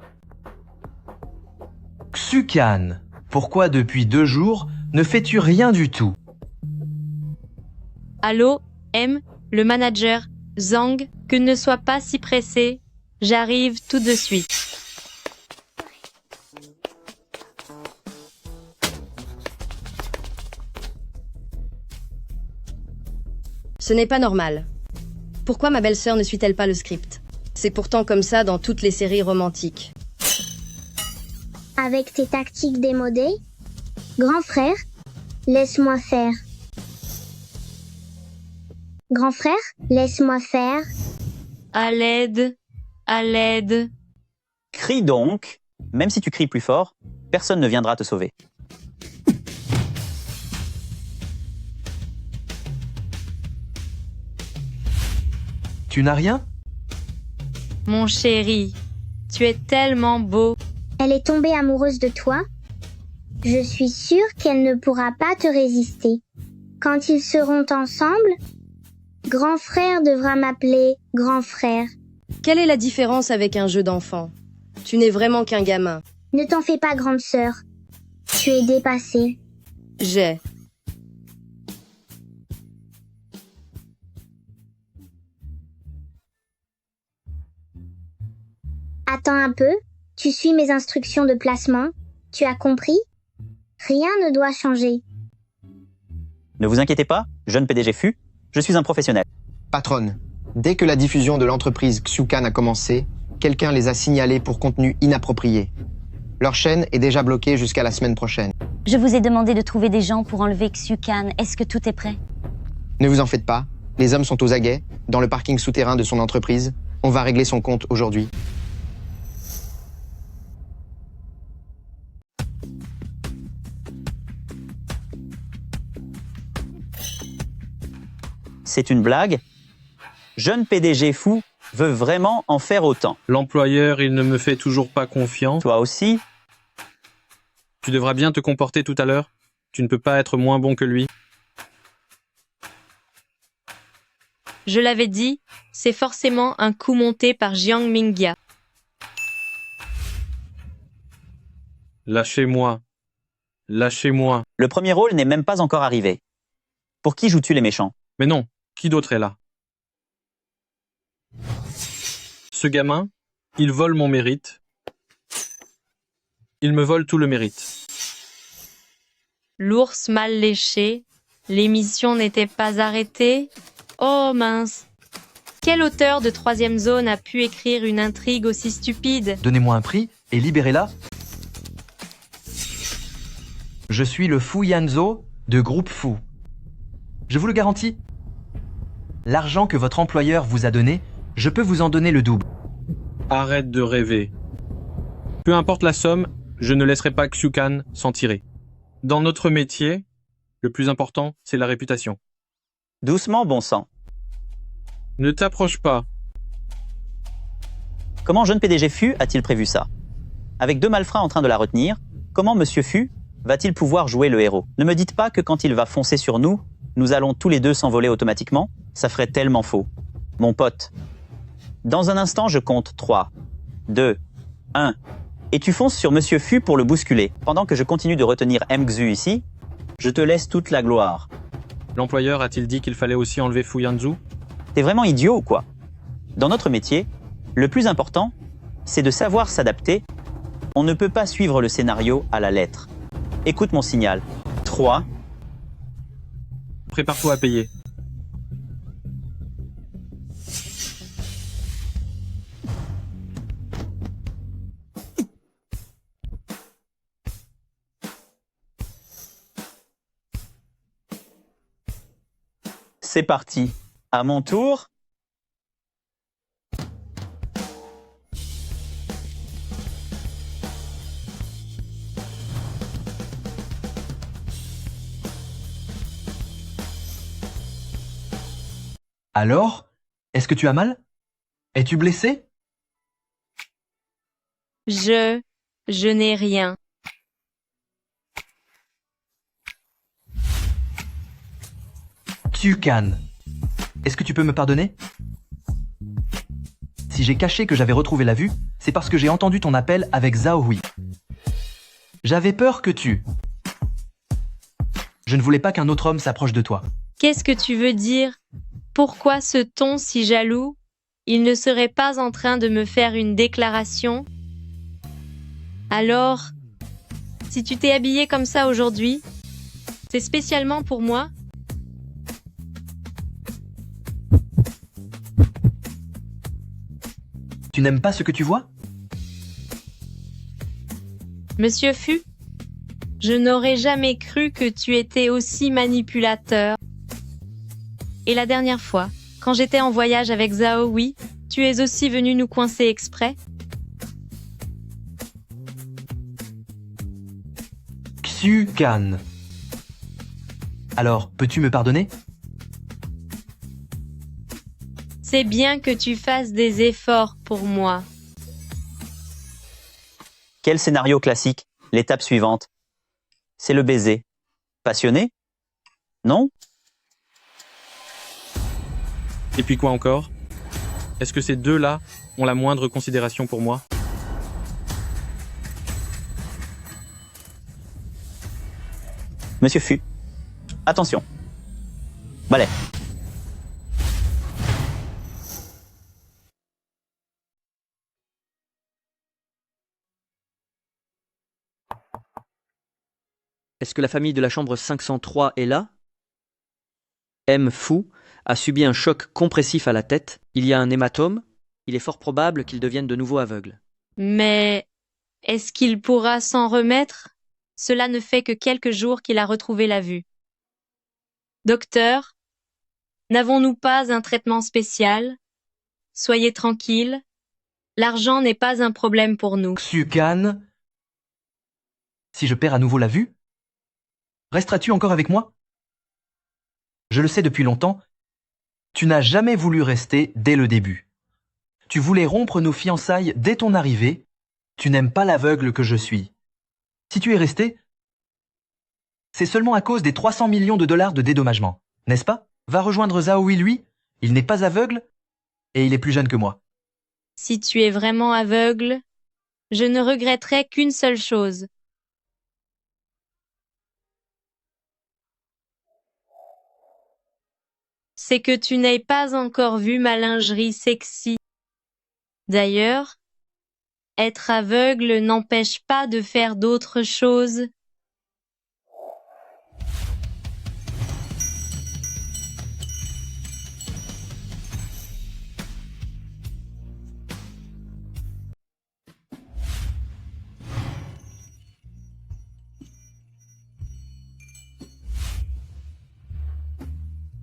Xiukan, pourquoi depuis 2 jours ne fais-tu rien du tout? Allô, M, le manager, Zhang, que ne sois pas si pressé, j'arrive tout de suite. Ce n'est pas normal. Pourquoi ma belle-sœur ne suit-elle pas le script? C'est pourtant comme ça dans toutes les séries romantiques. Avec tes tactiques démodées? Grand frère, laisse-moi faire. Grand frère, laisse-moi faire. À l'aide, à l'aide. Crie donc. Même si tu cries plus fort, personne ne viendra te sauver. Tu n'as rien? Mon chéri, tu es tellement beau. Elle est tombée amoureuse de toi? Je suis sûre qu'elle ne pourra pas te résister. Quand ils seront ensemble, grand frère devra m'appeler grand frère. Quelle est la différence avec un jeu d'enfant? Tu n'es vraiment qu'un gamin. Ne t'en fais pas, grande sœur. Tu es dépassée. J'ai. Attends un peu, tu suis mes instructions de placement, tu as compris? Rien ne doit changer. Ne vous inquiétez pas, jeune PDG Fu, je suis un professionnel. Patronne, dès que la diffusion de l'entreprise Xiukan a commencé, quelqu'un les a signalés pour contenu inapproprié. Leur chaîne est déjà bloquée jusqu'à la semaine prochaine. Je vous ai demandé de trouver des gens pour enlever Xiukan. Est-ce que tout est prêt? Ne vous en faites pas, les hommes sont aux aguets, dans le parking souterrain de son entreprise. On va régler son compte aujourd'hui. C'est une blague? Jeune PDG Fu veut vraiment en faire autant. L'employeur, il ne me fait toujours pas confiance. Toi aussi? Tu devras bien te comporter tout à l'heure. Tu ne peux pas être moins bon que lui. Je l'avais dit, c'est forcément un coup monté par Jiang Mingjia. Lâchez-moi. Lâchez-moi. Le premier rôle n'est même pas encore arrivé. Pour qui joues-tu les méchants? Mais non, qui d'autre est là? Ce gamin, il vole mon mérite. Il me vole tout le mérite. L'ours mal léché. L'émission n'était pas arrêtée. Oh mince. Quel auteur de troisième zone a pu écrire une intrigue aussi stupide? Donnez-moi un prix et libérez-la. Je suis le Fu Yanzo de Groupe Fu. Je vous le garantis. L'argent que votre employeur vous a donné, je peux vous en donner le double. Arrête de rêver. Peu importe la somme, je ne laisserai pas Xiukan s'en tirer. Dans notre métier, le plus important, c'est la réputation. Doucement, bon sang. Ne t'approche pas. Comment jeune PDG Fu a-t-il prévu ça? Avec 2 malfrats en train de la retenir, comment Monsieur Fu va-t-il pouvoir jouer le héros? Ne me dites pas que quand il va foncer sur nous, nous allons tous les deux s'envoler automatiquement. Ça ferait tellement faux. Mon pote. Dans un instant, je compte 3, 2, 1. Et tu fonces sur Monsieur Fu pour le bousculer. Pendant que je continue de retenir Mxu ici, je te laisse toute la gloire. L'employeur a-t-il dit qu'il fallait aussi enlever Fu Yanzu? T'es vraiment idiot ou quoi? Dans notre métier, le plus important, c'est de savoir s'adapter. On ne peut pas suivre le scénario à la lettre. Écoute mon signal. 3. Prépare-toi à payer. C'est parti. À mon tour. Alors, est-ce que tu as mal? Es-tu blessé? Je n'ai rien. Xiukan, est-ce que tu peux me pardonner? Si j'ai caché que j'avais retrouvé la vue, c'est parce que j'ai entendu ton appel avec Zhao Hui. J'avais peur que tu... Je ne voulais pas qu'un autre homme s'approche de toi. Qu'est-ce que tu veux dire? Pourquoi ce ton si jaloux? Il ne serait pas en train de me faire une déclaration? Alors, si tu t'es habillé comme ça aujourd'hui, c'est spécialement pour moi? Tu n'aimes pas ce que tu vois? Monsieur Fu, je n'aurais jamais cru que tu étais aussi manipulateur. Et la dernière fois, quand j'étais en voyage avec Zhao Hui, tu es aussi venu nous coincer exprès? Xiukan. Alors, peux-tu me pardonner? C'est bien que tu fasses des efforts pour moi. Quel scénario classique? L'étape suivante. C'est le baiser. Passionné? Non? Et puis quoi encore? Est-ce que ces deux-là ont la moindre considération pour moi? Monsieur Fu. Attention. Balai. Est-ce que la famille de la chambre 503 est là? M. Fu a subi un choc compressif à la tête. Il y a un hématome. Il est fort probable qu'il devienne de nouveau aveugle. Mais est-ce qu'il pourra s'en remettre? Cela ne fait que quelques jours qu'il a retrouvé la vue. Docteur, n'avons-nous pas un traitement spécial? Soyez tranquille. L'argent n'est pas un problème pour nous. Xiukan, si je perds à nouveau la vue, resteras-tu encore avec moi? Je le sais depuis longtemps, tu n'as jamais voulu rester dès le début. Tu voulais rompre nos fiançailles dès ton arrivée. Tu n'aimes pas l'aveugle que je suis. Si tu es resté, c'est seulement à cause des 300 millions de dollars de dédommagement, n'est-ce pas? Va rejoindre Zhao Hui, lui. Il n'est pas aveugle et il est plus jeune que moi. Si tu es vraiment aveugle, je ne regretterai qu'une seule chose. C'est que tu n'aies pas encore vu ma lingerie sexy. D'ailleurs, être aveugle n'empêche pas de faire d'autres choses.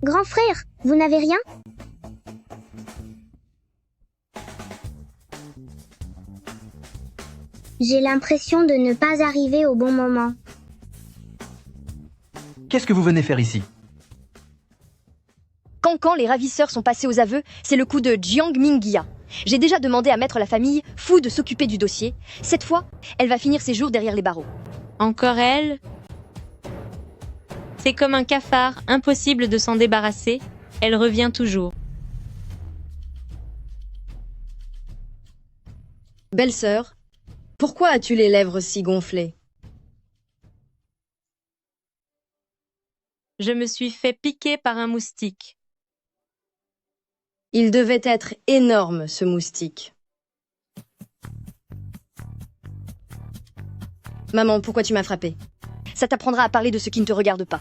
Grand frère, vous n'avez rien? J'ai l'impression de ne pas arriver au bon moment. Qu'est-ce que vous venez faire ici? Quand les ravisseurs sont passés aux aveux, c'est le coup de Jiang Mingjia. J'ai déjà demandé à maître la famille Fu de s'occuper du dossier. Cette fois, elle va finir ses jours derrière les barreaux. Encore elle? C'est comme un cafard, impossible de s'en débarrasser. Elle revient toujours. Belle-sœur, pourquoi as-tu les lèvres si gonflées? Je me suis fait piquer par un moustique. Il devait être énorme, ce moustique. Maman, pourquoi tu m'as frappé? Ça t'apprendra à parler de ce qui ne te regarde pas.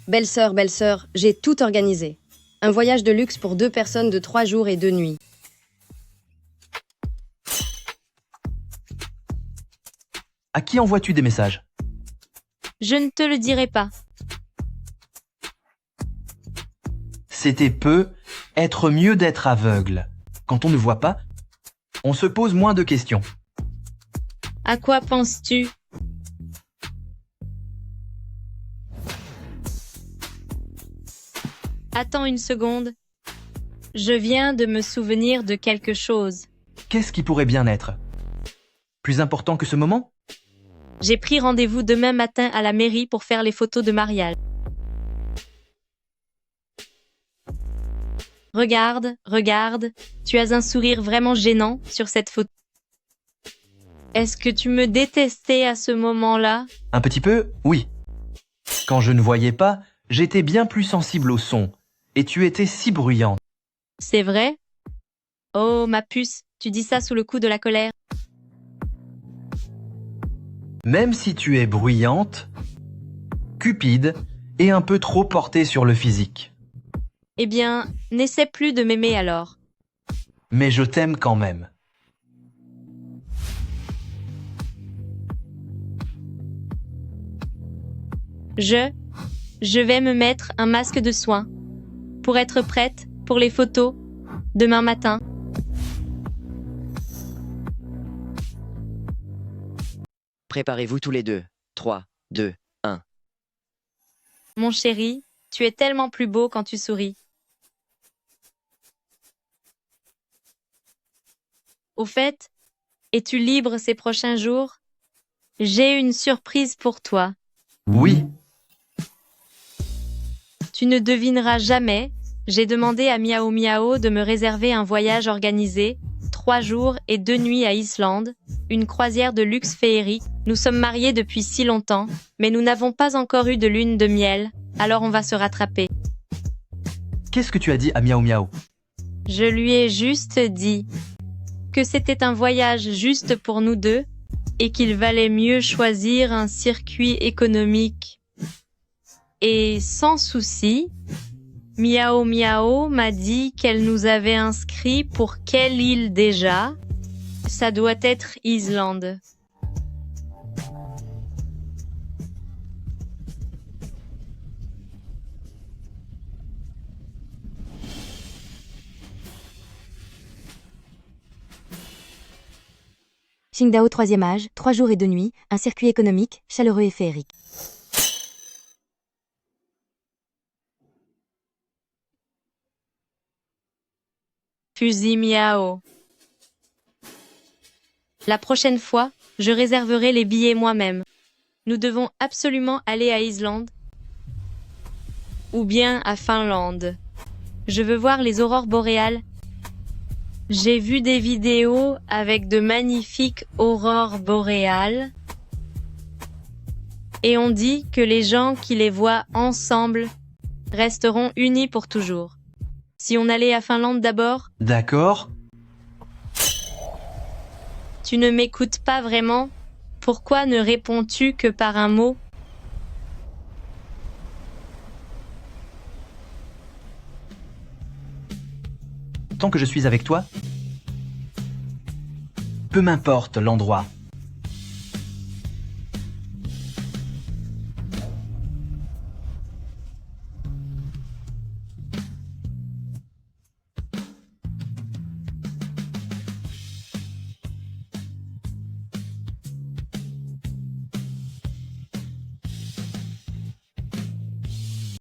Belle-sœur, j'ai tout organisé. Un voyage de luxe pour 2 personnes de 3 jours et 2 nuits. À qui envoies-tu des messages? Je ne te le dirai pas. C'était peu, être mieux d'être aveugle. Quand on ne voit pas, on se pose moins de questions. À quoi penses-tu? Attends une seconde. Je viens de me souvenir de quelque chose. Qu'est-ce qui pourrait bien être? Plus important que ce moment? J'ai pris rendez-vous demain matin à la mairie pour faire les photos de mariage. Regarde, tu as un sourire vraiment gênant sur cette photo. Est-ce que tu me détestais à ce moment-là? Un petit peu, oui. Quand je ne voyais pas, j'étais bien plus sensible au son, et tu étais si bruyante. C'est vrai? Oh, ma puce, tu dis ça sous le coup de la colère. Même si tu es bruyante, cupide et un peu trop portée sur le physique. Eh bien, n'essaie plus de m'aimer alors. Mais je t'aime quand même. Je vais me mettre un masque de soins pour être prête pour les photos demain matin. Préparez-vous tous les deux. 3, 2, 1. Mon chéri, tu es tellement plus beau quand tu souris. Au fait, es-tu libre ces prochains jours? J'ai une surprise pour toi. Oui. Tu ne devineras jamais, j'ai demandé à Miao Miao de me réserver un voyage organisé, 3 jours et 2 nuits à Islande, une croisière de luxe féerique. Nous sommes mariés depuis si longtemps, mais nous n'avons pas encore eu de lune de miel, alors on va se rattraper. Qu'est-ce que tu as dit à Miao Miao? Je lui ai juste dit que c'était un voyage juste pour nous deux et qu'il valait mieux choisir un circuit économique. Et sans souci, Miao Miao m'a dit qu'elle nous avait inscrits pour quelle île déjà? Ça doit être Islande. Qingdao 3e âge, 3 jours et 2 nuits, un circuit économique, chaleureux et féerique. Fusil Miao. La prochaine fois, je réserverai les billets moi-même. Nous devons absolument aller à Islande ou bien à Finlande. Je veux voir les aurores boréales. J'ai vu des vidéos avec de magnifiques aurores boréales et on dit que les gens qui les voient ensemble resteront unis pour toujours. Si on allait à Finlande d'abord? D'accord. Tu ne m'écoutes pas vraiment? Pourquoi ne réponds-tu que par un mot? Tant que je suis avec toi, peu m'importe l'endroit.